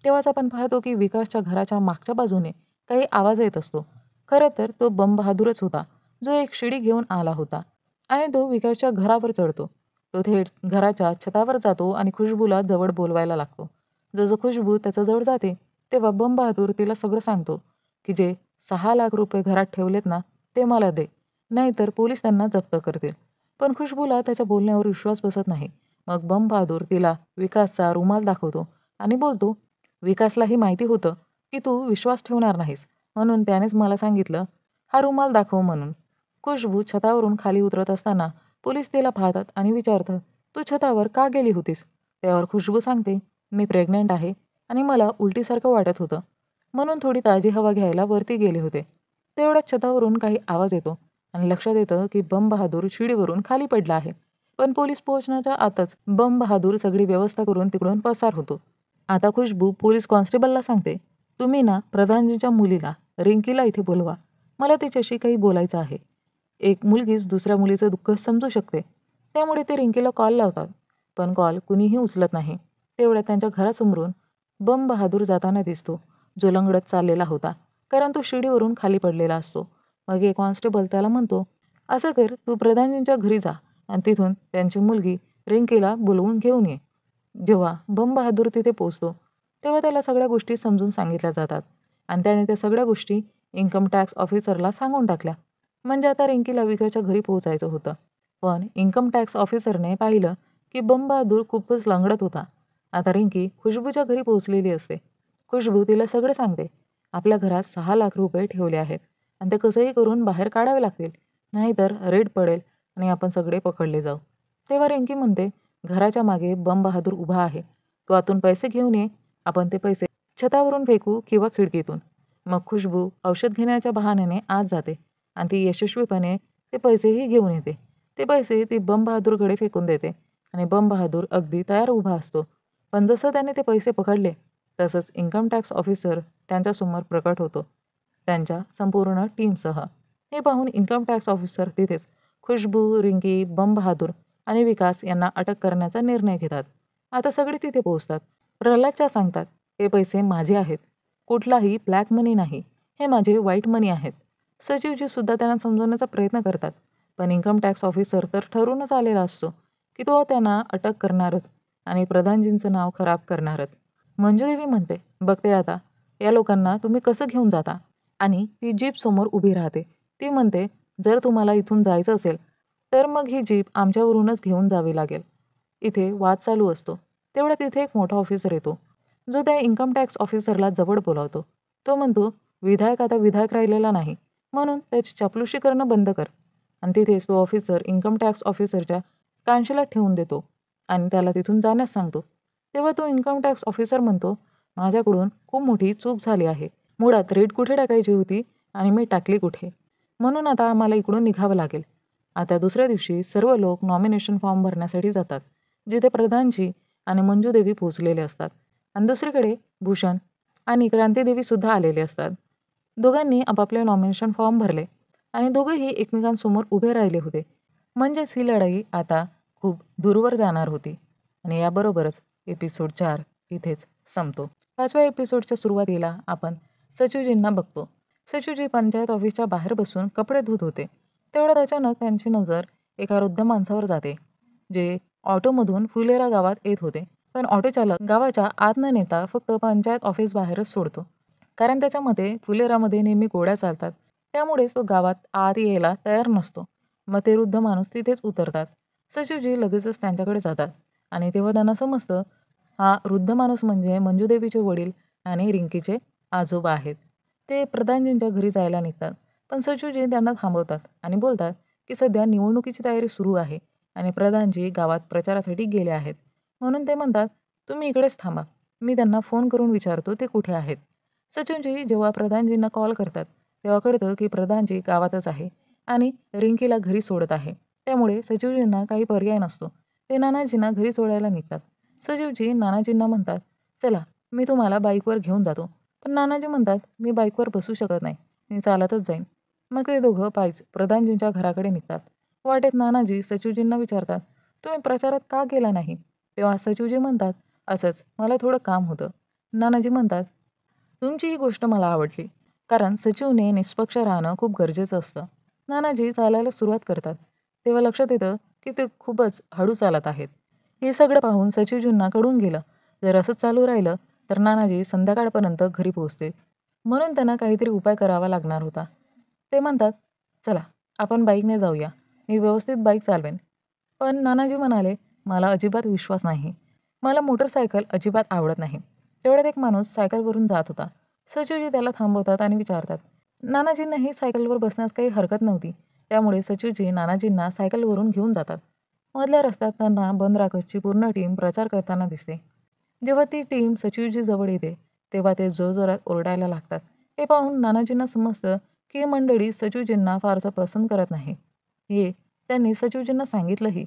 तेव्हाच आपण पाहतो की विकासच्या घराच्या मागच्या बाजूने काही आवाज येत असतो. खरं तर तो बम बहादूरच होता, जो एक शिडी घेऊन आला होता आणि तो विकासच्या घरावर चढतो. तो थेट घराच्या छतावर जातो आणि खुशबूला जवळ बोलवायला लागतो. जसं खुशबू त्याच्याजवळ जाते, तेव्हा बम बहादूर तिला सगळं सांगतो की जे 6 लाख रुपये घरात ठेवलेत ना, ते मला दे, नाहीतर पोलीस त्यांना जप्त करतील. पण खुशबूला त्याच्या बोलण्यावर विश्वास बसत नाही. मग बम बहादूर तिला विकासचा रुमाल दाखवतो आणि बोलतो, "विकासलाही माहिती होतं की तू विश्वास ठेवणार नाहीस, म्हणून त्यानेच मला सांगितलं, हा रुमाल दाखव म्हणून." खुशबू छतावरून खाली उतरत असताना पोलीस तिला पाहतात आणि विचारतात, "तू छतावर का गेली होतीस?" त्यावर खुशबू सांगते, "मी प्रेग्नंट आहे आणि मला उलटीसारखं वाटत होतं, म्हणून थोडी ताजी हवा घ्यायला वरती गेले होते." तेवढ्यात छतावरून काही आवाज येतो आणि लक्षात येतं की बम बहादूर शिडीवरून खाली पडला आहे. पण पोलीस पोहोचण्याच्या आतच बम बहादूर सगळी व्यवस्था करून तिकडून पसार होतो. आता खुशबू पोलीस कॉन्स्टेबलला सांगते, "तुम्ही ना प्रधानजीच्या मुलीला, रिंकीला इथे बोलवा. मला तिच्याशी काही बोलायचं आहे." एक मुलगीच दुसऱ्या मुलीचं दुःख समजू शकते. त्यामुळे ते रिंकीला कॉल लावतात. पण कॉल कुणीही उचलत नाही. तेवढ्यात त्यांच्या घरासमोरून बम बहादूर जाताना दिसतो, जो लंगडत चाललेला होता, कारण तो शिडीवरून खाली पडलेला असतो. मग एक कॉन्स्टेबल त्याला म्हणतो, "असं कर, तू प्रधानजींच्या घरी जा आणि तिथून त्यांची मुलगी रिंकीला बोलवून घेऊन ये." जेव्हा बम बहादूर तिथे पोहोचतो, तेव्हा त्याला सगळ्या गोष्टी समजून सांगितल्या जातात आणि त्याने त्या सगळ्या गोष्टी इन्कम टॅक्स ऑफिसरला सांगून टाकल्या. म्हणजे आता रिंकीला विकासच्या घरी पोहोचायचं होतं. पण इन्कम टॅक्स ऑफिसरने पाहिलं की बम बहादूर खूपच लंगडत होता. आता रिंकी खुशबूच्या घरी पोहोचलेली असते. खुशबू तिला सगळं सांगते आपल्या घरात 6 लाख रुपये ठेवले आहेत आणि ते कसंही करून बाहेर काढावे लागतील, नाहीतर रेड पडेल आणि आपण सगळे पकडले जाऊ. तेव्हा रिंकी म्हणते, घराच्या मागे बम बहादूर उभा आहे. तो आतून पैसे घेऊन ये. आपण ते पैसे छतावरून फेकू किंवा खिडकीतून. मग खुशबू औषध घेण्याच्या बहाण्याने आत जाते आणि ती यशस्वीपणे ते पैसेही घेऊन येते. ते पैसे ती बम बहादूरकडे फेकून देते आणि बम बहादूर अगदी तयार उभा असतो. पण जसं त्याने ते पैसे पकडले, तसंच इन्कम टॅक्स ऑफिसर त्यांच्यासमोर प्रकट होतो, त्यांच्या संपूर्ण टीमसह. हे पाहून इन्कम टॅक्स ऑफिसर तिथेच खुशबू, रिंकी, बम बहादूर आणि विकास यांना अटक करण्याचा निर्णय घेतात. आता सगळे तिथे पोहोचतात. प्रल्हादच्या सांगतात, "हे पैसे माझे आहेत. कुठलाही ब्लॅक मनी नाही. हे माझे व्हाईट मनी आहेत." सचिवजी सुद्धा त्यांना समजवण्याचा प्रयत्न करतात. पण इन्कम टॅक्स ऑफिसर तर ठरवूनच आलेला असतो, की तो त्यांना अटक करणारच आणि प्रधानजींचं नाव खराब करणारच. मंजुदेवी म्हणते, "बघते आता, या लोकांना तुम्ही कसं घेऊन जाता?" आणि ती जीप समोर उभी राहते. ती म्हणते, "जर तुम्हाला इथून जायचं असेल, तर मग ही जीप आमच्यावरूनच घेऊन जावी लागेल." इथे वाद चालू असतो. तेवढ्यात तिथे एक मोठा ऑफिसर येतो, जो त्या इन्कम टॅक्स ऑफिसरला जवळ बोलावतो. तो म्हणतो, "विधायक आता विधायक राहिलेला नाही, म्हणून त्याची चापलुसी करणं बंद कर." आणि तिथेच तो ऑफिसर इन्कम टॅक्स ऑफिसरच्या कानशिलात ठेवून देतो आणि त्याला तिथून जाण्यास सांगतो. तेव्हा तो इन्कम टॅक्स ऑफिसर म्हणतो, "माझ्याकडून खूप मोठी चूक झाली आहे. मुळात रेड कुठे टाकायची होती आणि मी टाकली कुठे. म्हणून आता आम्हाला इकडून निघावं लागेल." आता दुसऱ्या दिवशी सर्व लोक नॉमिनेशन फॉर्म भरण्यासाठी जातात, जिथे प्रधानजी आणि मंजूदेवी पोहोचलेले असतात आणि दुसरीकडे भूषण आणि क्रांतीदेवी सुद्धा आलेले असतात. दोघांनी आपापले नॉमिनेशन फॉर्म भरले आणि दोघेही एकमेकांसमोर उभे राहिले होते. म्हणजेच ही लढाई आता खूप दूरवर जाणार होती. आणि याबरोबरच एपिसोड 4 इथेच संपतो. 5व्या एपिसोडच्या सुरुवातीला आपण सचिवजींना बघतो. सचिवजी पंचायत ऑफिसच्या बाहेर बसून कपडे धुत होते. तेवढ्यात अचानक त्यांची नजर एका वृद्ध माणसावर जाते, जे ऑटोमधून फुलेरा गावात येत होते. पण ऑटो चालक गावाच्या आत न नेता फक्त पंचायत ऑफिस बाहेरच सोडतो. कारण त्याच्या मते फुलेरामध्ये नेहमी गोड्या चालतात. त्यामुळेच तो गावात आत यायला तयार नसतो. मग ते वृद्ध माणूस तिथेच उतरतात. सचिवजी लगेचच त्यांच्याकडे जातात आणि तेव्हा त्यांना समजतं, हा वृद्ध माणूस म्हणजे मंजूदेवीचे वडील आणि रिंकीचे आजोबा आहेत. ते प्रधानजींच्या घरी जायला निघतात. पण सचिवजी त्यांना थांबवतात आणि बोलतात, की सध्या निवडणुकीची तयारी सुरू आहे आणि प्रधानजी गावात प्रचारासाठी गेले आहेत. म्हणून ते म्हणतात, "तुम्ही इकडेच थांबा. मी त्यांना फोन करून विचारतो ते कुठे आहेत." सचिनजी जेव्हा प्रधानजींना कॉल करतात, तेव्हा कळतं की प्रधानजी गावातच आहे आणि रिंकीला घरी सोडत आहे. त्यामुळे सचिवजींना काही पर्याय नसतो. ते नानाजींना घरी सोडायला निघतात. सचिवजी नानाजींना म्हणतात, "चला, मी तुम्हाला बाईकवर घेऊन जातो." पण नानाजी म्हणतात, "मी बाईकवर बसू शकत नाही. मी चालतच जाईन." मग ते दोघं पायीच प्रधानजींच्या घराकडे निघतात. वाटेत नानाजी सचिवजींना विचारतात, "तुम्ही प्रचारात का गेला नाही?" तेव्हा सचिवजी म्हणतात, "असंच, मला थोडं काम होतं." नानाजी म्हणतात, "तुमची ही गोष्ट मला आवडली, कारण सचिवने निष्पक्ष राहणं खूप गरजेचं असतं." नानाजी चालायला सुरुवात करतात. तेव्हा लक्षात येतं, की ते खूपच हळू चालत आहेत. हे सगळं पाहून सचिवजींना कळून गेलं, जर असंच चालू राहिलं तर नानाजी संध्याकाळपर्यंत घरी पोहोचतील. म्हणून त्यांना काहीतरी उपाय करावा लागणार होता. ते म्हणतात, "चला, आपण बाईकने जाऊया. मी व्यवस्थित बाईक चालवेन." पण नानाजी म्हणाले, "मला अजिबात विश्वास नाही. मला मोटरसायकल अजिबात आवडत नाही." तेवढ्यात एक माणूस सायकलवरून जात होता. सचिवजी त्याला थांबवतात आणि विचारतात. नानाजींनाही सायकलवर बसण्यास काही हरकत नव्हती. त्यामुळे सचिवजी नानाजींना सायकलवरून घेऊन जातात. मधल्या रस्त्यात त्यांना बंद राखतची पूर्ण टीम प्रचार करताना दिसते. जेव्हा ती टीम सचिवजी जवळ येते, तेव्हा ते जोरजोरात ओरडायला लागतात. हे पाहून नानाजींना समजतं, की ही मंडळी सचिवजींना फारसं पसंत करत नाही. हे त्यांनी सचिवजींना सांगितलंही.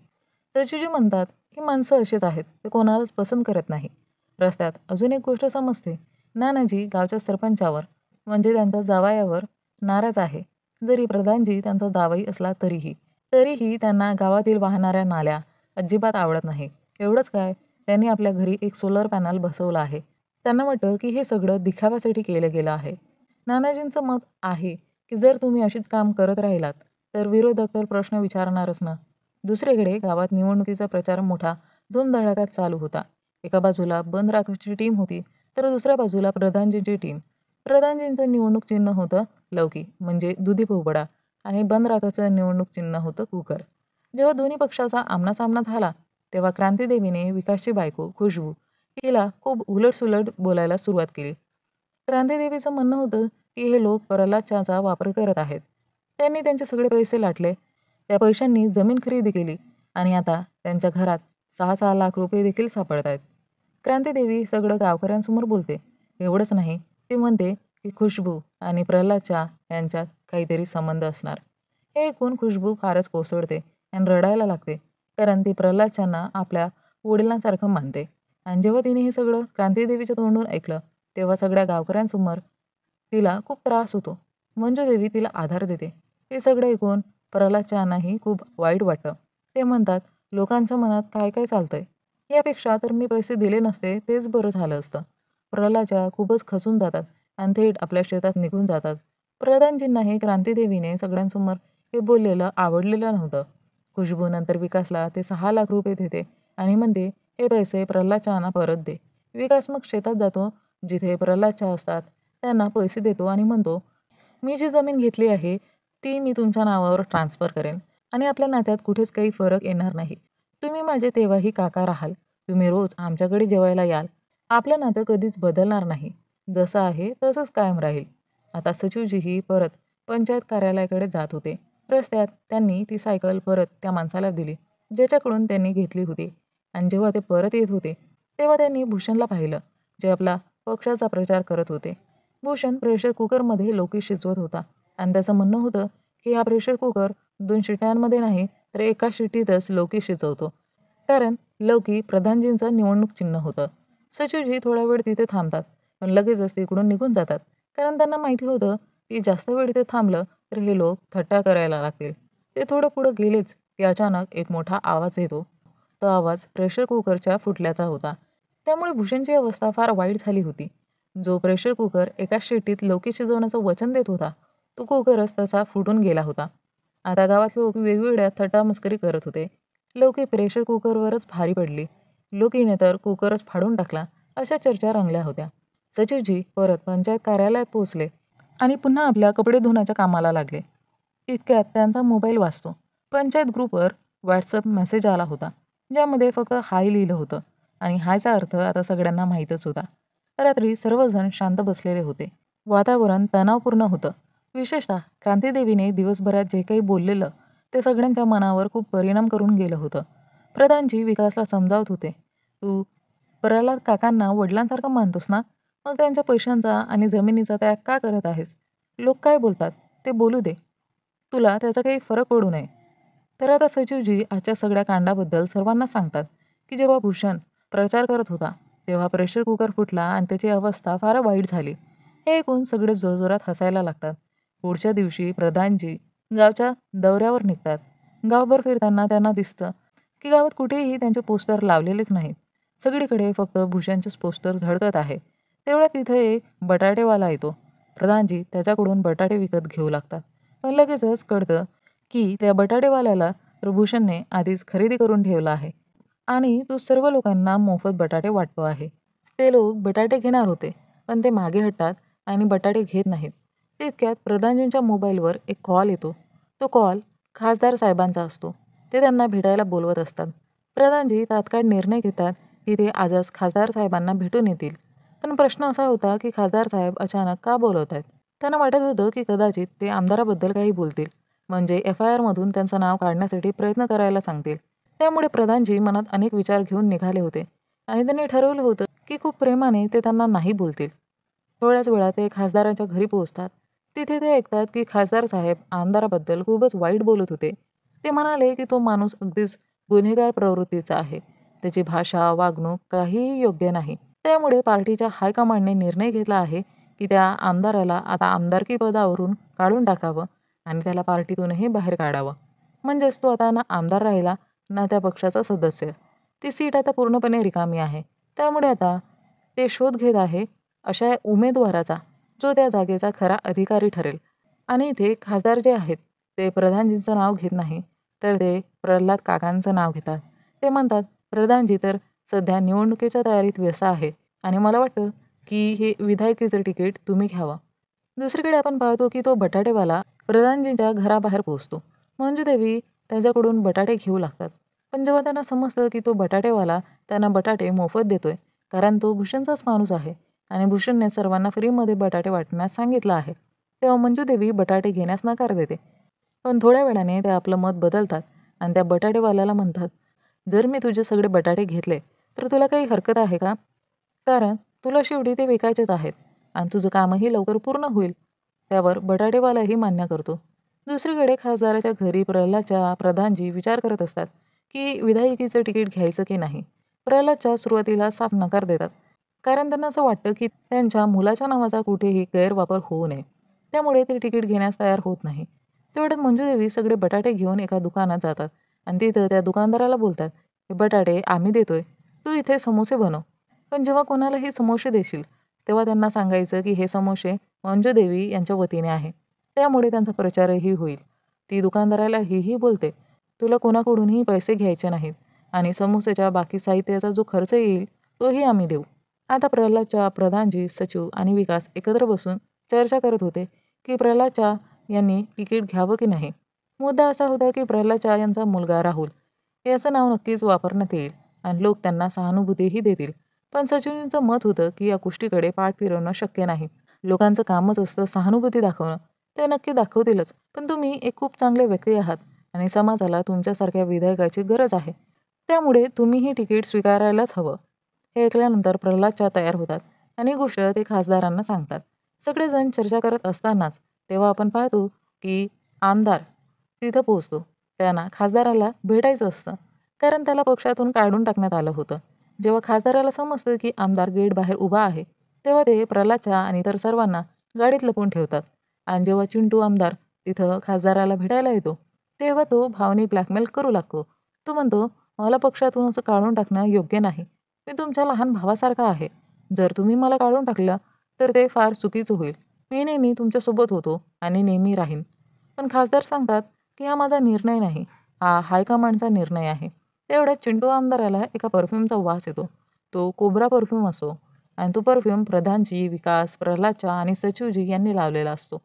सचिवजी म्हणतात, "ही माणसं अशीच आहेत. ते कोणालाच पसंत करत नाही." रस्त्यात अजून एक गोष्ट समजते. नानाजी गावच्या सरपंचावर म्हणजे त्यांच्या जावयावर नाराज आहे. जरी प्रधानजी त्यांचा जावई असला तरीही. तरीही त्यांना गावातील वाहणाऱ्या नाल्या अजिबात आवडत नाही. एवढंच काय, त्यांनी आपल्या घरी एक सोलर पॅनल बसवलं आहे. त्यांना वाटतं, की हे सगळं दिखाव्यासाठी केलं गेलं आहे. नानाजींचं मत आहे, की जर तुम्ही अशीच काम करत राहिलात, तर विरोधक तर प्रश्न विचारणारच ना. दुसरीकडे गावात निवडणुकीचा प्रचार मोठा धूमधडाक्यात चालू होता. एका बाजूला बंद राखची टीम होती, तर दुसऱ्या बाजूला प्रधानजींची टीम. प्रधानजींचं निवडणूक चिन्ह होतं लौकी म्हणजे दुधी भोपळा आणि बंद राखाचं निवडणूक चिन्ह होतं कुकर. जेव्हा दोन्ही पक्षाचा आमनासामना झाला, तेव्हा क्रांतीदेवीने विकासची बायको खुशबू हिला खूप उलटसुलट बोलायला सुरुवात केली. क्रांतीदेवीचं म्हणणं होतं की हे लोक प्रल्हादचा वापर करत आहेत. त्यांनी त्यांचे सगळे पैसे लाटले. त्या पैशांनी जमीन खरेदी केली आणि आता त्यांच्या घरात 6-6 लाख रुपये देखील सापडत आहेत. क्रांतीदेवी सगळं गावकऱ्यांसमोर बोलते. एवढंच नाही, ती म्हणते की खुशबू आणि प्रल्हादच्या यांच्यात काहीतरी संबंध असणार. हे ऐकून खुशबू फारच कोसळते आणि रडायला लागते. कारण ती प्रल्हादच्यांना आपल्या वडिलांसारखं मानते. आणि जेव्हा तिने हे सगळं क्रांतीदेवीच्या तोंडून ऐकलं, तेव्हा सगळ्या गावकऱ्यांसमोर तिला खूप त्रास होतो. मंजूदेवी तिला आधार देते. हे सगळं ऐकून प्रल्हादच्यांनाही खूप वाईट वाटतं. ते म्हणतात, लोकांच्या मनात काय काय चालतंय? यापेक्षा तर मी पैसे दिले नसते तेच बरं झालं असतं. प्रल्हादच्या खूपच खचून जातात आणि थेट आपल्या शेतात निघून जातात. प्रधानजींनाही क्रांतीदेवीने सगळ्यांसमोर हे बोललेलं आवडलेलं नव्हतं. खुशबू नंतर विकासला ते 6 लाख रुपये देते आणि म्हणते, हे पैसे प्रल्हादच्यांना परत दे. विकास मग शेतात जातो, जिथे प्रल्हादच्या असतात. त्यांना पैसे देतो आणि म्हणतो, मी जी जमीन घेतली आहे ती मी तुमच्या नावावर ट्रान्सफर करेन आणि आपल्या नात्यात कुठेच काही फरक येणार नाही. तुम्ही माझे तेव्हाही काका राहाल. तुम्ही रोज आमच्याकडे जेवायला याल. आपलं नातं कधीच बदलणार नाही. जसं आहे तसंच कायम राहील. आता सचिवजीही परत पंचायत कार्यालयाकडे जात होते. रस्त्यात त्यांनी ती सायकल परत त्या माणसाला दिली, ज्याच्याकडून त्यांनी घेतली होती. आणि जेव्हा ते परत येत होते, तेव्हा त्यांनी भूषणला पाहिलं, जे आपला पक्षाचा प्रचार करत होते. भूषण प्रेशर कुकरमध्ये लौकी शिजवत होता आणि त्याचं म्हणणं होतं की हा प्रेशर कुकर 2 शिट्यांमध्ये नाही तर एका शिट्टीतच लौकी शिजवतो. कारण लौकी प्रधानजींचं निवडणूक चिन्ह होतं. सचिवजी थोडा वेळ तिथे थांबतात, पण लगेचच तिकडून निघून जातात. कारण त्यांना माहिती होतं की जास्त वेळ इथे थांबलं तर हे लोक थट्टा करायला लागतील. ते थोडं पुढं गेलेच की अचानक एक मोठा आवाज येतो. तो आवाज प्रेशर कुकरच्या फुटल्याचा होता. त्यामुळे भूषणची अवस्था फार वाईट झाली होती. जो प्रेशर कुकर एका शिट्टीत लौकी शिजवण्याचं वचन देत होता, तो कुकरच तसा फुटून गेला होता. आता गावात लोक वेगवेगळ्या थट्टामस्करी करत होते. लौकी प्रेशर कुकरवरच भारी पडली. लोकीने तर कुकरच फाडून टाकला, अशा चर्चा रंगल्या होत्या. सचिवजी परत पंचायत कार्यालयात पोहोचले आणि पुन्हा आपल्या कपडे धुण्याच्या कामाला लागले. इतक्यात त्यांचा मोबाईल वाजतो. पंचायत ग्रुपवर व्हॉट्सअप मेसेज आला होता, ज्यामध्ये फक्त हाय लिहिलं होतं आणि हायचा अर्थ आता सगळ्यांना माहीतच होता. रात्री सर्वजण शांत बसलेले होते. वातावरण तणावपूर्ण होतं. विशेषतः क्रांतीदेवीने दिवसभरात जे काही बोललेलं ते सगळ्यांच्या मनावर खूप परिणाम करून गेलं होतं. प्रधानजी विकासला समजावत होते, तू प्रल्हाद काकांना वडिलांसारखं मानतोस ना, मग त्यांच्या पैशांचा आणि जमिनीचा त्याग का करत आहेस? लोक काय बोलतात ते बोलू दे, तुला त्याचा काही फरक पडू नये. तर आता सचिवजी आजच्या सगळ्या कांडाबद्दल सर्वांना सांगतात की जेव्हा भूषण प्रचार करत होता, तेव्हा प्रेशर कुकर फुटला आणि त्याची अवस्था फार वाईट झाली. हे ऐकून सगळे जोरजोरात हसायला लागतात. पुढच्या दिवशी प्रधानजी गावच्या दौऱ्यावर निघतात. गावभर फिरताना त्यांना दिसतं की गावात कुठेही त्यांचे पोस्टर लावलेलेच नाहीत. सगळीकडे फक्त भूषणचेच पोस्टर झळकत आहे. तेवढ्यात तिथे एक बटाटेवाला येतो. प्रधानजी त्याच्याकडून बटाटे विकत घेऊ लागतात. पण लगेचच कळतं की त्या बटाटेवाल्याला प्रभूषणने आधीच खरेदी करून ठेवलं आहे आणि तो सर्व लोकांना मोफत बटाटे वाटतो आहे. ते लोक बटाटे घेणार होते, पण ते मागे हटतात आणि बटाटे घेत नाहीत. तितक्यात प्रधानजींच्या मोबाईलवर एक कॉल येतो. तो कॉल खासदार साहेबांचा असतो. ते त्यांना भेटायला बोलवत असतात. प्रधानजी तात्काळ निर्णय घेतात की ते आजच खासदार साहेबांना भेटून येतील. पण प्रश्न असा होता की खासदार साहेब अचानक का बोलवत आहेत? त्यांना वाटत होतं की कदाचित ते आमदाराबद्दल काही बोलतील. म्हणजे एफ-आय-आरमधून त्यांचं नाव काढण्यासाठी प्रयत्न करायला सांगतील. त्यामुळे प्रधानजी मनात अनेक विचार घेऊन निघाले होते आणि त्यांनी ठरवलं होतं की खूप प्रेमाने ते त्यांना नाही बोलतील. थोड्याच वेळात ते खासदारांच्या घरी पोहोचतात. तिथे ते ऐकतात की खासदार साहेब आमदाराबद्दल खूपच वाईट बोलत होते. ते म्हणाले की तो माणूस अगदीच गुन्हेगार प्रवृत्तीचा आहे. त्याची भाषा, वागणूक काहीही योग्य नाही. त्यामुळे पार्टीच्या हायकमांडने निर्णय घेतला आहे की त्या आमदाराला आता आमदारकी पदावरून काढून टाकावं आणि त्याला पार्टीतूनही बाहेर काढावं. म्हणजेच तो आता ना आमदार राहिला ना त्या पक्षाचा सदस्य. ती सीट आता पूर्णपणे रिकामी आहे. त्यामुळे आता ते शोध घेत आहे अशा उमेदवाराचा, जो त्या जागेचा खरा अधिकारी ठरेल. आणि इथे खासदार जे आहेत ते प्रधानजींचं नाव घेत नाही, तर ते प्रल्हाद काकांचं नाव घेतात. ते म्हणतात, प्रधानजी तर सध्या निवडणुकीच्या तयारीत व्यस्त आहे आणि मला वाटतं की हे विधायकीचं तिकीट तुम्ही घ्यावं. दुसरीकडे आपण पाहतो की तो बटाटेवाला प्रधानजींच्या घराबाहेर पोहोचतो. मंजूदेवी त्याच्याकडून बटाटे घेऊ लागतात. पण जेव्हा त्यांना समजतं की तो बटाटेवाला त्यांना बटाटे मोफत देतोय, कारण तो भूषणचाच माणूस आहे आणि भूषणने सर्वांना फ्रीमध्ये बटाटे वाटण्यास सांगितलं आहे. तेव्हा मंजूदेवी बटाटे घेण्यास नकार देते. पण थोड्या वेळाने ते आपलं मत बदलतात आणि त्या बटाटेवाल्याला म्हणतात, "जर मी तुझे सगळे बटाटे घेतले, तर तुला काही हरकत आहे का? कारण तुला शेवटी ते विकायचेच आहेत आणि तुझं कामही लवकर पूर्ण होईल." त्यावर बटाटेवालाही मान्य करतो. दुसरीकडे खासदाराच्या घरी प्रल्हादच्या प्रधानजी विचार करत असतात, की विधायकीचं तिकीट घ्यायचं की नाही. प्रल्हादच्या सुरुवातीला साफ नकार देतात. कारण त्यांना असं वाटतं, की त्यांच्या मुलाच्या नावाचा कुठेही गैरवापर होऊ नये. त्यामुळे ते तिकीट घेण्यास तयार होत नाही. तेवढ्यात मंजूदेवी सगळे बटाटे घेऊन एका दुकानात जातात आणि तिथं त्या दुकानदाराला बोलतात, "हे बटाटे आम्ही देतोय. तू इथे समोसे बनव." पण जेव्हा कोणालाही समोसे देशील, तेव्हा त्यांना सांगायचं, की हे समोसे मंजूदेवी यांच्या वतीने आहे. त्यामुळे त्यांचा प्रचारही होईल. ती दुकानदाराला हेही बोलते, "तुला कोणाकडूनही पैसे घ्यायचे नाहीत आणि समोसेच्या बाकी साहित्याचा जो खर्च येईल, तोही आम्ही देऊ." आता प्रल्हादच्या प्रधानजी, सचिव आणि विकास एकत्र बसून चर्चा करत होते, की प्रल्हादच्या यांनी तिकीट घ्यावं की नाही. मुद्दा असा होता, की प्रल्हादच्या यांचा मुलगा राहुल याचं नाव नक्कीच वापरण्यात येईल आणि लोक त्यांना सहानुभूतीही देतील. पण सचिवांचं मत होतं, की या गोष्टीकडे पाठ फिरवणं शक्य नाही. लोकांचं कामच असतं सहानुभूती दाखवणं. ते नक्की दाखवतीलच. पण तुम्ही एक खूप चांगले व्यक्ती आहात आणि समाजाला तुमच्यासारख्या विधायकाची गरज आहे. त्यामुळे तुम्ही ही तिकीट स्वीकारायलाच हवं. हे ऐकल्यानंतर प्रल्हादच्या तयार होतात आणि ही गोष्ट ते खासदारांना सांगतात. सगळेजण चर्चा करत असतानाच तेव्हा आपण पाहतो, की आमदार तिथं पोहोचतो. त्यांना खासदाराला भेटायचं असतं. कारण त्याला पक्षातून काढून टाकण्यात आलं होतं. जेव्हा खासदाराला समजतं, की आमदार गेट बाहेर उभा आहे, तेव्हा ते प्रल्हादच्या आणि इतर सर्वांना गाडीत लपवून ठेवतात. आणि जेव्हा चिंटू आमदार तिथं खासदाराला भेटायला येतो, तेव्हा तो भावनिक ब्लॅकमेल करू लागतो. तो म्हणतो, "मला पक्षातून असं काढून टाकणं योग्य नाही. मी तुमच्या लहान भावासारखा आहे. जर तुम्ही मला काढून टाकलं, तर ते फार चुकीचं होईल. मी नेहमी तुमच्यासोबत होतो आणि नेहमी राहीन." पण खासदार सांगतात, की "हा माझा निर्णय नाही. हा हायकमांडचा निर्णय आहे." तेवढ्यात चिंटू आमदाराला एका परफ्यूमचा वास येतो. तो कोब्रा परफ्यूम असतो आणि तो परफ्यूम प्रधानजी, विकास, प्रल्हादच्या आणि सचिवजी यांनी लावलेला असतो.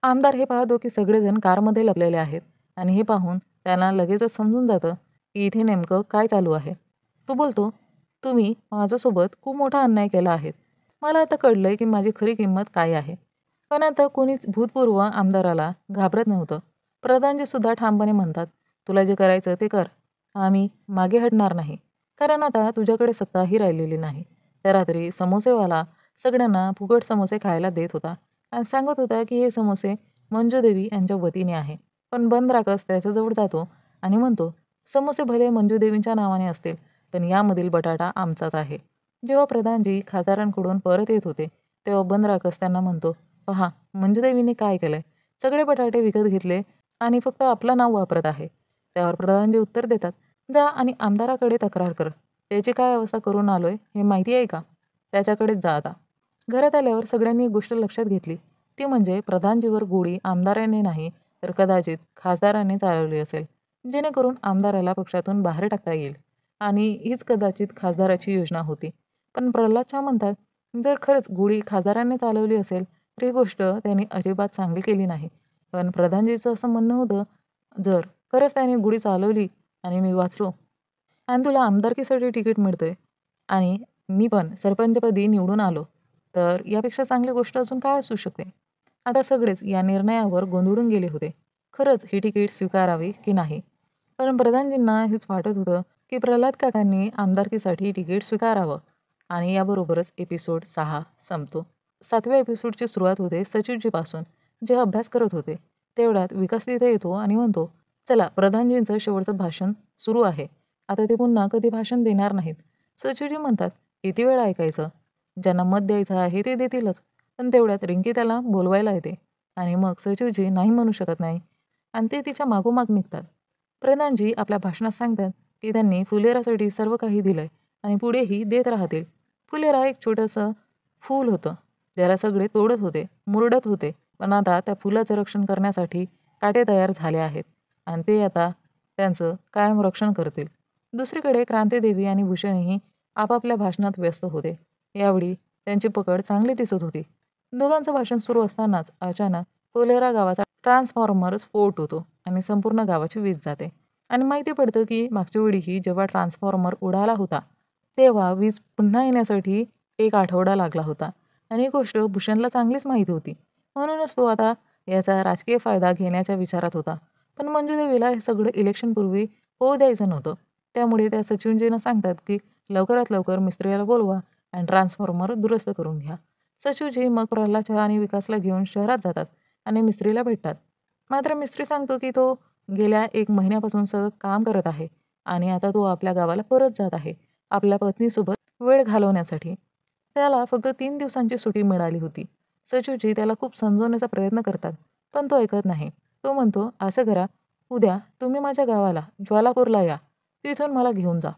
आमदार हे पाहतो, की सगळेजण कारमध्ये लपलेले आहेत आणि हे पाहून त्यांना लगेचच समजून जातं, की इथे नेमकं काय चालू आहे. तो बोलतो, "तुम्ही माझ्यासोबत खूप मोठा अन्याय केला आहे. मला आता कळलंय, की माझी खरी किंमत काय आहे." पण आता कोणीच भूतपूर्व आमदाराला घाबरत नव्हतं. प्रधानजीसुद्धा ठामपणे म्हणतात, "तुला जे करायचं ते कर. आम्ही मागे हटणार नाही. कारण आता तुझ्याकडे सत्ताही राहिलेली नाही." त्या रात्री समोसेवाला सगळ्यांना फुकट समोसे खायला देत होता आणि सांगत होता, की हे समोसे मंजूदेवी यांच्या वतीने आहे. पण बंद राखस त्याच्याजवळ जातो आणि म्हणतो, "समोसे भले मंजूदेवींच्या नावाने असतील, पण यामधील बटाटा आमचाच आहे." जेव्हा प्रधानजी खासदारांकडून परत येत होते, तेव्हा बंद राखस त्यांना म्हणतो, "पहा, मंजूदेवीने काय केलंय? सगळे बटाटे विकत घेतले आणि फक्त आपलं नाव वापरत आहे." त्यावर प्रधानजी उत्तर देतात, "जा आणि आमदाराकडे तक्रार कर. त्याची काय अवस्था करून आलोय हे माहिती आहे का? त्याच्याकडेच जा आता." घरात आल्यावर सगळ्यांनी एक गोष्ट लक्षात घेतली. ती म्हणजे प्रधानजीवर गोळी आमदाराने नाही, तर कदाचित खासदाराने चालवली असेल, जेणेकरून आमदाराला पक्षातून बाहेर टाकता येईल. आणि हीच कदाचित खासदाराची योजना होती. पण प्रल्हादच्या म्हणतात, जर खरंच गोळी खासदाराने चालवली असेल, तर ही गोष्ट त्यांनी अजिबात चांगली केली नाही. पण प्रधानजीचं असं म्हणणं होतं, जर खरंच त्याने गोळी चालवली आणि मी वाचलो आणि तुला आमदारकीसाठी तिकीट मिळतंय आणि मी पण सरपंचपदी निवडून आलो, तर यापेक्षा चांगली गोष्ट अजून काय असू शकते? आता सगळेच या निर्णयावर गोंधळून गेले होते. खरंच ही तिकीट स्वीकारावी की नाही? पण प्रधानजींना हेच वाटत होतं, की प्रल्हाद काकांनी आमदारकीसाठी तिकीट स्वीकारावं. आणि याबरोबरच एपिसोड 6 संपतो. 7व्या एपिसोडची सुरुवात होते सचिवजीपासून, जे अभ्यास करत होते. तेवढ्यात विकास तिथे येतो आणि म्हणतो, "चला, प्रधानजींचं शेवटचं भाषण सुरू आहे. आता ते पुन्हा कधी भाषण देणार नाहीत." सचिवजी म्हणतात, "किती वेळ ऐकायचं? ज्यांना मत द्यायचं आहे ते देतीलच." पण तेवढ्यात रिंकी त्याला बोलवायला येते आणि मग सचिवजी नाही म्हणू शकत नाही आणि ते तिच्या मागोमाग निघतात. प्रधानजी आपल्या भाषणात सांगतात, की त्यांनी फुलेरासाठी सर्व काही दिलंय आणि पुढेही देत राहतील. फुलेरा एक छोटंसं फूल होतं, ज्याला सगळे तोडत होते, मुरडत होते. पण आता त्या फुलाचं रक्षण करण्यासाठी काटे तयार झाले आहेत आणि ते आता त्यांचं कायम रक्षण करतील. दुसरीकडे क्रांतीदेवी आणि भूषणही आपापल्या भाषणात व्यस्त होते. यावेळी त्यांची पकड चांगली दिसत होती. दोघांचं भाषण सुरू असतानाच अचानक फुलेरा गावाचा ट्रान्सफॉर्मर स्फोट होतो आणि संपूर्ण गावाची वीज जाते. आणि माहिती पडतं, की मागच्या वेळीही जेव्हा ट्रान्सफॉर्मर उडाला होता, तेव्हा वीज पुन्हा येण्यासाठी 1 आठवडा लागला होता. आणि ही गोष्ट भूषणला चांगलीच माहिती होती. म्हणूनच तो आता याचा राजकीय फायदा घेण्याच्या विचारात होता. पण मंजुदेवीला हे सगळं इलेक्शनपूर्वी होऊ द्यायचं नव्हतं. त्यामुळे त्या सचिनजींना सांगतात, की लवकरात लवकर मिस्त्रीला बोलवा आणि ट्रान्सफॉर्मर दुरुस्त करून घ्या. सचिवजी मग प्रल्हादच्या आणि विकासला घेऊन शहरात जातात आणि मिस्त्रीला भेटतात. मात्र मिस्त्री सांगतो, की तो गेल्या 1 महिन्यापासून सतत काम करत आहे आणि आता तो आपल्या गावाला परत जात आहे, आपल्या पत्नीसोबत वेळ घालवण्यासाठी. त्याला फक्त 3 दिवसांची सुट्टी मिळाली होती. सचिवजी त्याला खूप समजवण्याचा प्रयत्न करतात, पण तो ऐकत नाही. तो म्हणतो, "असं करा, उद्या तुम्ही माझ्या गावाला ज्वालापूरला या. तिथून मला घेऊन जा."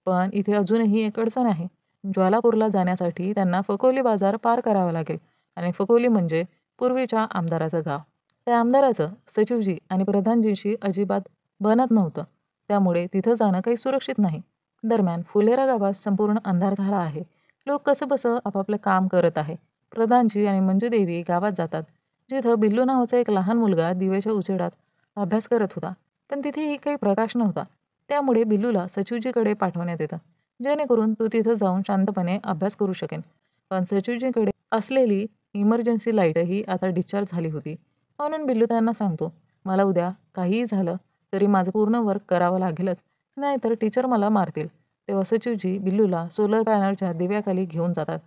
पण इथे अजूनही एक अडचण आहे. ज्वालापूरला जाण्यासाठी त्यांना फकोली बाजार पार करावा लागेल आणि फकोली म्हणजे पूर्वीच्या आमदाराचं गाव. त्या आमदाराचं सचिवजी आणि प्रधानजींशी अजिबात बनत नव्हतं. त्यामुळे तिथं जाणं काही सुरक्षित नाही. दरम्यान फुलेरा गावात संपूर्ण अंधार झाला आहे. लोक कसंबसं आपापलं काम करत आहे. प्रधानजी आणि मंजूदेवी गावात जातात, जिथं बिल्लू नावाचा एक लहान मुलगा दिव्याच्या उजेडात अभ्यास करत होता. पण तिथेही काही प्रकाश नव्हता. त्यामुळे बिल्लूला सचिवजीकडे पाठवण्यात येतं, जेणेकरून तो तिथं जाऊन शांतपणे अभ्यास करू शकेल. पण सचिवजीकडे असलेली इमर्जन्सी लाईटही आता डिस्चार्ज झाली होती. म्हणून बिल्लू त्यांना सांगतो, "मला उद्या काहीही झालं तरी माझं पूर्ण वर्क करावं लागेलच, नाहीतर टीचर मला मारतील." तेव्हा सचिवजी बिल्लूला सोलर पॅनलच्या दिव्याखाली घेऊन जातात,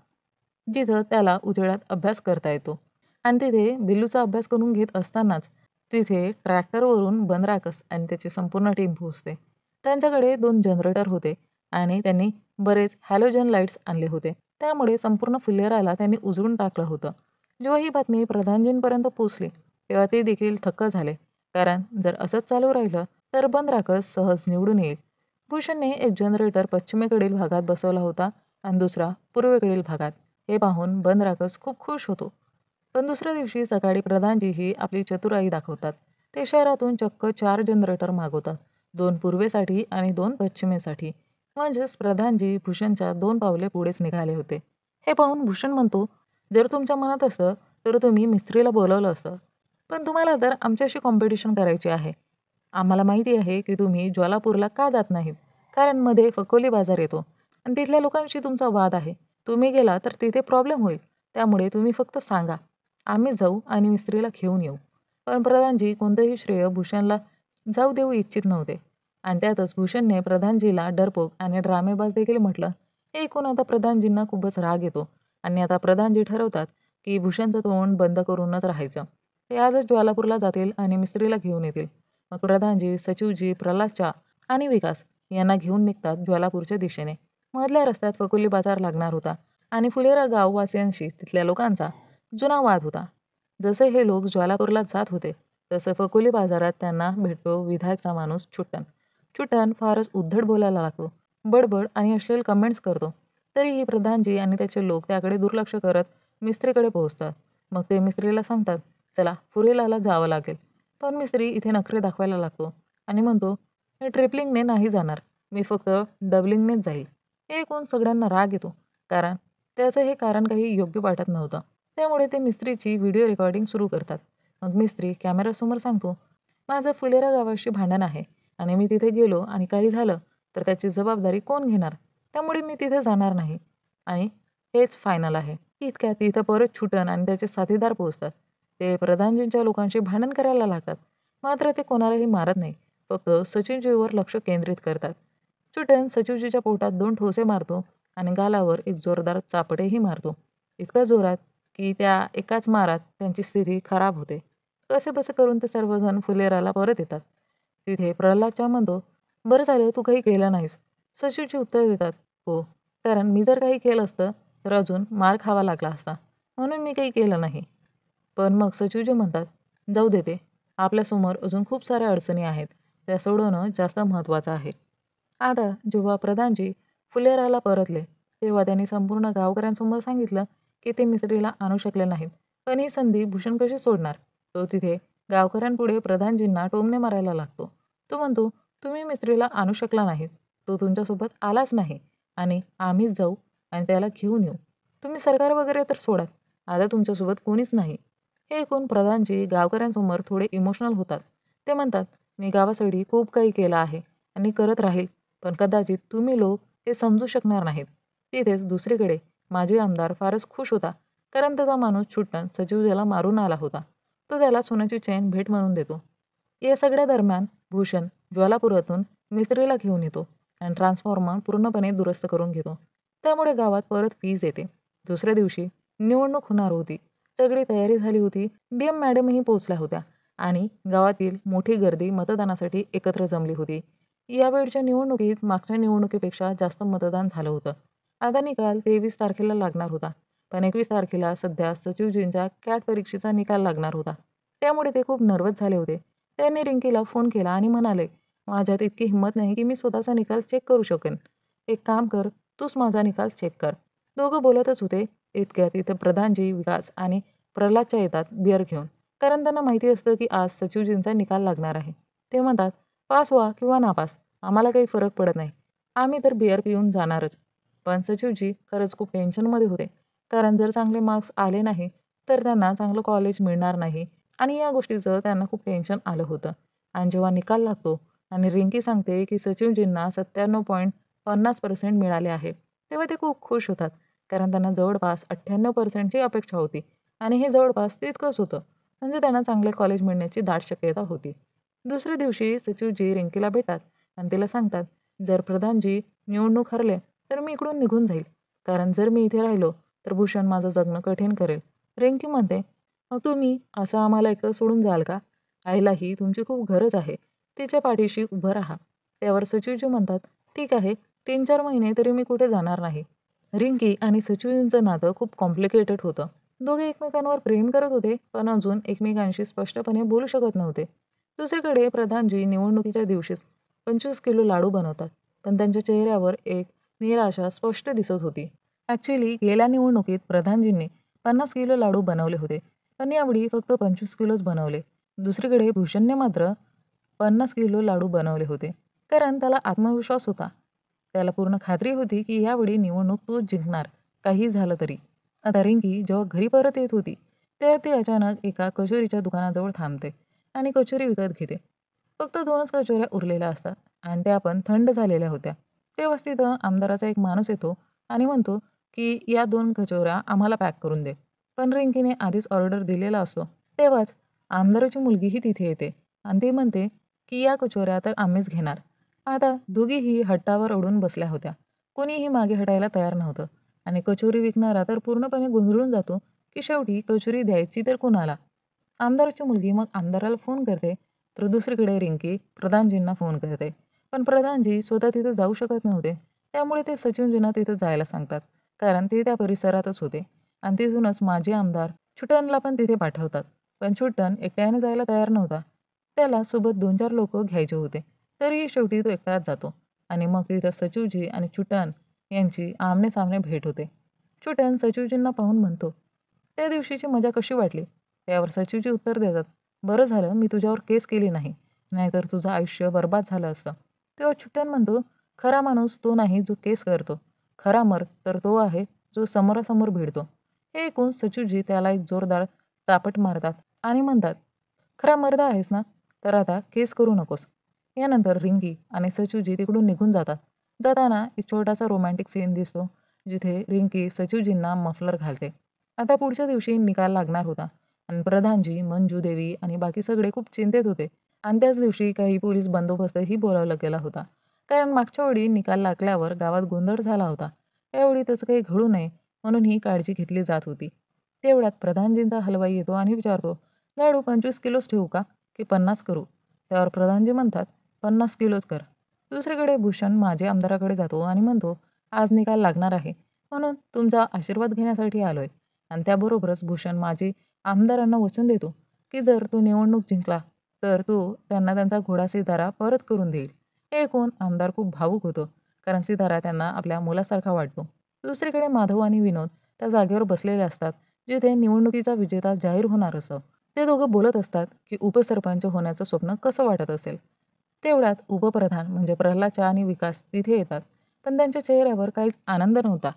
जिथं त्याला उजेडात अभ्यास करता येतो. आणि तिथे बिल्लूचा अभ्यास करून घेत असतानाच तिथे ट्रॅक्टरवरून बनराकस आणि त्याची संपूर्ण टीम पोहोचते. त्यांच्याकडे 2 जनरेटर होते आणि त्यांनी बरेच हॅलोजन लाईट्स आणले होते. त्यामुळे संपूर्ण फुलेराला त्यांनी उजळून टाकलं होतं. जेव्हा ही बातमी प्रधानजींपर्यंत पोहोचली, तेव्हा ते देखील थक्क झाले. कारण जर असंच चालू राहिलं तर बनराकस सहज निवडून येईल. भूषणने एक जनरेटर पश्चिमेकडील भागात बसवला होता आणि दुसरा पूर्वेकडील भागात. हे पाहून बनराकस खूप खुश होतो. पण दुसऱ्या दिवशी सकाळी प्रधानजीही आपली चतुराई दाखवतात. ते शहरातून चक्क 4 जनरेटर मागवतात. 2 पूर्वेसाठी आणि 2 पश्चिमेसाठी. म्हणजेच प्रधानजी भूषणच्या 2 पावले पुढेच निघाले होते. हे पाहून भूषण म्हणतो, "जर तुमच्या मनात असतं तर तुम्ही मिस्त्रीला बोलावलं असतं. पण तुम्हाला तर आमच्याशी कॉम्पिटिशन करायची आहे. आम्हाला माहिती आहे की तुम्ही ज्वालापूरला का जात नाहीत. कारण मध्ये फकोली बाजार येतो आणि तिथल्या लोकांशी तुमचा वाद आहे. तुम्ही गेला तर तिथे प्रॉब्लेम होईल. त्यामुळे तुम्ही फक्त सांगा. आम्ही जाऊ आणि मिस्त्रीला घेऊन येऊ." पण प्रधानजी कोणतंही श्रेय भूषणला जाऊ देऊ इच्छित नव्हते. आणि त्यातच भूषणने प्रधानजीला डरपोक आणि ड्रामेबाज देखील म्हटलं. हे ऐकून आता प्रधानजींना खूपच राग येतो आणि आता प्रधानजी ठरवतात की भूषणचं तोंड बंद करूनच राहायचं. ते आजच ज्वालापूरला जातील आणि मिस्त्रीला घेऊन येतील. मग प्रधानजी, सचिवजी, प्रल्हादच्या आणि विकास यांना घेऊन निघतात ज्वालापूरच्या दिशेने. मधल्या रस्त्यात फकुली बाजार लागणार होता आणि फुलेरा गाववासियांशी तिथल्या लोकांचा जुना वाद होता. जसे हे लोक ज्वालापूरला जात होते, तसं फकुली बाजारात त्यांना भेटतो विधायकचा माणूस छुट्टन. छुट्टन फारच उद्धट बोलायला लागतो, बडबड आणि अश्लील कमेंट्स करतो. तरीही प्रधानजी आणि त्याचे लोक त्याकडे दुर्लक्ष करत मिस्त्रीकडे पोहोचतात. मग ते मिस्त्रीला सांगतात, "चला, फुलेराला जावं लागेल." पण मिस्त्री इथे नखरे दाखवायला लागतो आणि म्हणतो, "मी ट्रिपलिंगने नाही जाणार. मी फक्त डबलिंगनेच जाईल." हे ऐकून सगळ्यांना राग येतो. कारण त्याचं हे कारण काही योग्य वाटत नव्हतं. त्यामुळे ते मिस्त्रीची व्हिडिओ रेकॉर्डिंग सुरू करतात. मग मिस्त्री कॅमेऱ्यासमोर सांगतो, "माझं फुलेरा गावाशी भांडण आहे आणि मी तिथे गेलो आणि काही झालं तर त्याची जबाबदारी कोण घेणार? त्यामुळे मी तिथे जाणार नाही आणि हेच फायनल आहे." इतक्यात तिथं परत छुटन आणि त्याचे साथीदार पोहोचतात. ते प्रधानजींच्या लोकांशी भांडण करायला लागतात. मात्र ते कोणालाही मारत नाही. फक्त सचिनजीवर लक्ष केंद्रित करतात. छुटन सचिवजीच्या पोटात 2 ठोसे मारतो आणि गालावर एक जोरदार चापटेही मारतो. इतक्या जोरात की त्या एकाच मारात त्यांची स्थिती खराब होते. कसेबसे करून ते सर्वजण फुलेराला परत येतात. तिथे प्रल्हादच्या म्हणतो, "बरं झालं तू काही केलं नाहीस." सचिवजी उत्तर देतात, "हो, कारण मी जर काही केलं असतं तर अजून मार खावा लागला असता. म्हणून मी काही केलं नाही." पण मग सचिवजी म्हणतात, "जाऊ दे ते. आपल्यासमोर अजून खूप साऱ्या अडचणी आहेत. त्या सोडवणं जास्त महत्त्वाचं आहे." आता जेव्हा प्रधानजी फुलेराला परतले, तेव्हा त्यांनी संपूर्ण गावकऱ्यांसमोर सांगितलं, की ते मिसरीला आणू शकले नाहीत. पण ही संधी भूषण कशी सोडणार? तो तिथे गावकऱ्यांपुढे प्रधानजींना टोमणे मारायला लागतो. तो म्हणतो, "तुम्ही मिस्त्रीला आणू शकला नाहीत. तो तुमच्यासोबत आलाच नाही आणि आम्हीच जाऊ आणि त्याला घेऊन येऊ. तुम्ही सरकार वगैरे तर सोडाच. आता तुमच्यासोबत कोणीच नाही." हे ऐकून प्रधानजी गावकऱ्यांसमोर थोडे इमोशनल होतात. ते म्हणतात, "मी गावासाठी खूप काही केलं आहे आणि करत राहील. पण कदाचित तुम्ही लोक हे समजू शकणार नाहीत." तिथेच दुसरीकडे माजी आमदार फारच खुश होता कारण त्याचा माणूस छुट्टन सचिव ज्याला मारून आला होता तो त्याला सोन्याची चेन भेट म्हणून देतो. या सगळ्या दरम्यान भूषण ज्वालापुरातून मिस्त्रीला घेऊन येतो आणि ट्रान्सफॉर्मर पूर्णपणे दुरुस्त करून घेतो. त्यामुळे गावात परत वीज येते. दुसऱ्या दिवशी निवडणूक होणार होती. सगळी तयारी झाली होती. डीएम मॅडमही पोहोचल्या होत्या आणि गावातील मोठी गर्दी मतदानासाठी एकत्र जमली होती. यावेळच्या निवडणुकीत मागच्या निवडणुकीपेक्षा जास्त मतदान झालं होतं. आता निकाल 23 तारखेला लागणार होता. पण 21 तारखेला सध्या सचिवजींच्या कॅट परीक्षेचा निकाल लागणार होता. त्यामुळे ते खूप नर्वस झाले होते. त्यांनी रिंकीला फोन केला आणि म्हणाले, "माझ्यात इतकी हिंमत नाही की मी स्वतःचा निकाल चेक करू शकेन. एक काम कर, तूच माझा निकाल चेक कर." दोघं बोलतच होते. इतक्यात इथं प्रधानजी, विकास आणि प्रल्हादच्या येतात बिअर घेऊन. कारण त्यांना माहिती असतं की आज सचिवजींचा निकाल लागणार आहे. ते म्हणतात, "पास व्हा किंवा नापास, आम्हाला काही फरक पडत नाही. आम्ही तर बिअर पिऊन जाणारच." पण सचिवजी खरंच खूप टेन्शनमध्ये होते. कारण जर चांगले मार्क्स आले नाही, तर त्यांना चांगलं कॉलेज मिळणार नाही आणि या गोष्टीचं त्यांना खूप टेन्शन आलं होतं. आणि जेव्हा निकाल लागतो आणि रिंकी सांगते की सचिवजींना 97.50% मिळाले आहे, तेव्हा ते खूप खुश होतात. कारण त्यांना जवळपास 98% ची अपेक्षा होती आणि हे जवळपास तितकंच होतं. म्हणजे त्यांना चांगले कॉलेज मिळण्याची दाट शक्यता होती. दुसऱ्या दिवशी सचिवजी रिंकीला भेटतात आणि तिला सांगतात, "जर प्रधानजी निवडणूक हरले, तर मी इकडून निघून जाईल. कारण जर मी इथे राहिलो, तर भूषण माझं जगणं कठीण करेल." रिंकी म्हणते, "मग तुम्ही असं आम्हाला एकटं सोडून जाल का? आईलाही तुमची खूप गरज आहे. तिच्या पाठीशी उभं राहा." त्यावर सचिवजी म्हणतात, "ठीक आहे, 3-4 महिने तरी मी कुठे जाणार नाही." रिंकी आणि सचिनचं नातं खूप कॉम्प्लिकेटेड होतं. दोघे एकमेकांवर प्रेम करत होते, पण अजून एकमेकांशी स्पष्टपणे बोलू शकत नव्हते. दुसरीकडे प्रधानजी निवडणुकीच्या दिवशीच 25 किलो लाडू बनवतात, पण त्यांच्या चेहऱ्यावर एक निराशा स्पष्ट दिसत होती. ॲक्च्युअली गेल्या निवडणुकीत प्रधानजींनी 50 किलो लाडू बनवले होते, पण यावेळी फक्त 25 किलोच बनवले. दुसरीकडे भूषणने मात्र 50 किलो लाडू बनवले होते, कारण त्याला आत्मविश्वास होता. त्याला पूर्ण खात्री होती की यावेळी निवडणूक तोच जिंकणार, काही झालं तरी. आता रिंकी जेव्हा घरी परत येत होती, तेव्हा ती अचानक एका कचोरीच्या दुकानाजवळ थांबते आणि कचोरी विकत घेते. फक्त 2च कचोऱ्या उरलेल्या असतात आणि त्या पण थंड झालेल्या होत्या. तेव्हाच तिथं आमदाराचा एक माणूस येतो आणि म्हणतो की "या 2 कचोऱ्या आम्हाला पॅक करून दे." पण रिंकीने आधीच ऑर्डर दिलेला असतो. तेव्हाच आमदाराची मुलगीही तिथे येते आणि ती म्हणते की "या कचोऱ्या तर आम्हीच घेणार." आता दोघीही हट्टावर अडून बसल्या होत्या. कोणीही मागे हटायला तयार नव्हतं आणि कचोरी विकणारा तर पूर्णपणे गोंधळून जातो की शेवटी कचोरी द्यायची तर कुणाला? आमदाराची मुलगी मग आमदाराला फोन करते, तर दुसरीकडे रिंकी प्रधानजींना फोन करते. पण प्रधानजी स्वतः तिथं जाऊ शकत नव्हते. त्यामुळे ते सचिनजींना तिथं जायला सांगतात. कारण ते त्या परिसरातच होते आणि तिथूनच माजी आमदार छुटनला पण तिथे पाठवतात. पण छुटन एकट्याने जायला तयार नव्हता. त्याला सोबत 2-4 लोकं घ्यायचे होते. तरीही शेवटी तो एकटाच जातो आणि मग तिथं सचिवजी आणि छुटन यांची आमने-सामने भेट होते. छुटन सचिवजींना पाहून म्हणतो, "त्या दिवशीची मजा कशी वाटली?" त्यावर सचिवजी उत्तर देतात, "बरं झालं मी तुझ्यावर केस केली नाही, नाहीतर तुझं आयुष्य बरबाद झालं असतं." तेव्हा छुट्टन म्हणतो, "खरा माणूस तो नाही जो केस करतो. खरा मर्द तर तो आहे जो समोरासमोर भिडतो." हे ऐकून सचिवजी त्याला एक जोरदार चापट मारतात आणि म्हणतात, "खरा मर्द आहेस ना? तर आता केस करू नकोस." यानंतर रिंकी आणि सचिवजी तिकडून निघून जातात. जाताना एक छोटासा रोमॅन्टिक सीन दिसतो, जिथे रिंकी सचिवजींना मफलर घालते. आता पुढच्या दिवशी निकाल लागणार होता आणि प्रधानजी, मंजू देवी आणि बाकी सगळे खूप चिंतेत होते आणि त्याच दिवशी काही पोलीस बंदोबस्तही बोलावला गेला होता. कारण मागच्या वेळी निकाल लागल्यावर गावात गोंधळ झाला होता. यावेळी तसं काही घडू नये म्हणून ही काळजी घेतली जात होती. तेवढ्यात प्रधानजींचा हलवाई येतो आणि विचारतो, "लाडू 25 किलोच ठेवू का? की 50 करू?" त्यावर प्रधानजी म्हणतात, "50 किलोच कर." दुसरीकडे भूषण माजी आमदाराकडे जातो आणि म्हणतो, "आज निकाल लागणार आहे, म्हणून तुमचा आशीर्वाद घेण्यासाठी आलोय." आणि त्याबरोबरच भूषण माजी आमदारांना वचन देतो, की जर तो निवडणूक जिंकला, तर तो त्यांना त्यांचा घोडा सितारा परत करून देईल. हे ऐकून आमदार खूप भावूक होतो, कारण सितारा त्यांना आपल्या मुलासारखा वाटतो. दुसरीकडे माधव आणि विनोद त्या जागेवर बसलेले असतात, जिथे निवडणुकीचा विजेता जाहीर होणार असतो. ते दोघं बोलत असतात, की उपसरपंच होण्याचं स्वप्न कसं वाटत असेल. तेवढ्यात उपप्रधान म्हणजे प्रल्हादच्या आणि विकास तिथे येतात. पण त्यांच्या चेहऱ्यावर काहीच आनंद नव्हता.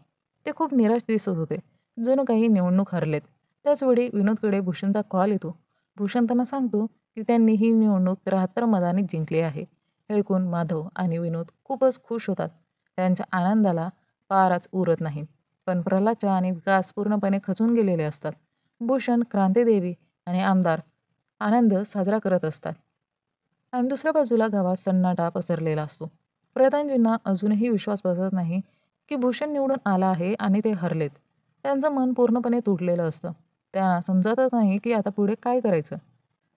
ते खूप निराश दिसत होते. जणू काही निवडणूक हरलेत. त्याचवेळी विनोदकडे भूषणचा कॉल येतो. भूषण त्यांना सांगतो, की त्यांनी ही निवडणूक 73 मतांनी जिंकली आहे. हे ऐकून माधव आणि विनोद खूपच खुश होतात. त्यांच्या आनंदाला पारच उरत नाही. पण प्रल्हादच्या आणि विकास पूर्णपणे खचून गेलेले असतात. भूषण, क्रांतीदेवी आणि आमदार आनंद साजरा करत असतात आणि दुसऱ्या बाजूला गावात सन्नाटा पसरलेला असतो. प्रधानजींना अजूनही विश्वास बसत नाही की भूषण निवडून आला आहे आणि ते हरलेत. त्यांचं मन पूर्णपणे तुटलेलं असतं. त्यांना समजतच नाही की आता पुढे काय करायचं.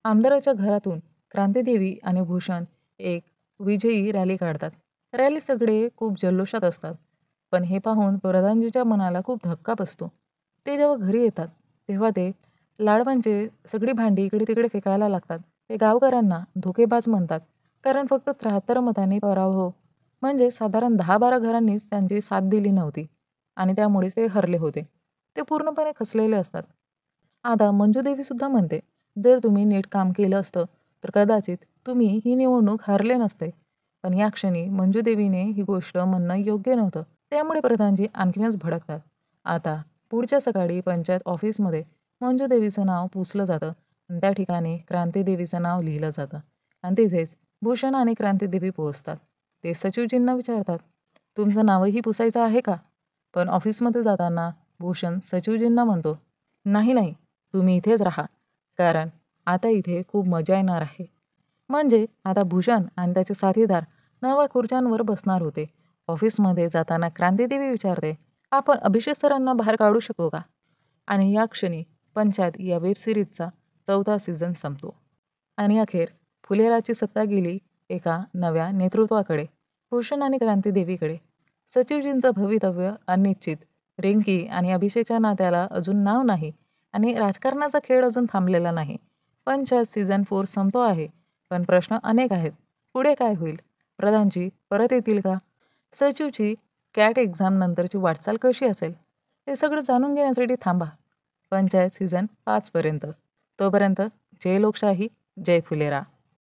आमदाराच्या घरातून क्रांतीदेवी आणि भूषण एक विजयी रॅली काढतात. रॅली सगळे खूप जल्लोषात असतात. पण हे पाहून प्रधानजीच्या मनाला खूप धक्का बसतो. ते जेव्हा घरी येतात, तेव्हा ते लाडवांची सगळी भांडी इकडे-तिकडे फेकायला लागतात. ते गावकऱ्यांना धोकेबाज म्हणतात. कारण फक्त 73 मतांनी पराभव म्हणजे साधारण 10-12 घरांनीच त्यांची साथ दिली नव्हती आणि त्यामुळेच ते हरले होते. ते पूर्णपणे खचलेले असतात. आता मंजूदेवीसुद्धा म्हणते, "जर तुम्ही नीट काम केलं असतं, तर कदाचित तुम्ही ही निवडणूक हारले नसते." पण या क्षणी मंजूदेवीने ही गोष्ट म्हणणं योग्य नव्हतं. त्यामुळे प्रधानजी आणखीनच भडकतात. आता पुढच्या सकाळी पंचायत ऑफिसमध्ये मंजूदेवीचं नाव पुसलं जातं आणि त्या ठिकाणी क्रांतीदेवीचं नाव लिहिलं जातं आणि तिथेच भूषण आणि क्रांतीदेवी पोहोचतात. ते सचिवजींना विचारतात, "तुमचं नावही पुसायचं आहे का?" पण ऑफिसमध्ये जाताना भूषण सचिवजींना म्हणतो, "नाही, नाही, तुम्ही इथेच राहा. कारण आता इथे खूप मजा येणार आहे." म्हणजे आता भूषण आणि त्याचे साथीदार नव्या खुर्च्यांवर बसणार होते. ऑफिसमध्ये जाताना क्रांतीदेवी विचारते, "आपण अभिषेक सरांना बाहेर काढू शकतो का?" आणि या क्षणी पंचायत या वेब सिरीजचा 4था सीझन संपतो. आणि अखेर फुलेराची सत्ता गेली एका नव्या नेतृत्वाकडे, भूषण आणि क्रांतीदेवीकडे. सचिवजींचं भवितव्य अनिश्चित. रिंकी आणि अभिषेकच्या नात्याला अजून नाव नाही आणि राजकारणाचा खेळ अजून थांबलेला नाही. पंचायत सीझन 4 संपतो आहे, पण प्रश्न अनेक आहेत. पुढे काय होईल? प्रधानजी परत येतील का? सचिवची कॅट एक्झाम नंतरची वाटचाल कशी असेल? हे सगळं जाणून घेण्यासाठी थांबा पंचायत सीझन 5 पर्यंत. तोपर्यंत जय लोकशाही, जय फुलेरा.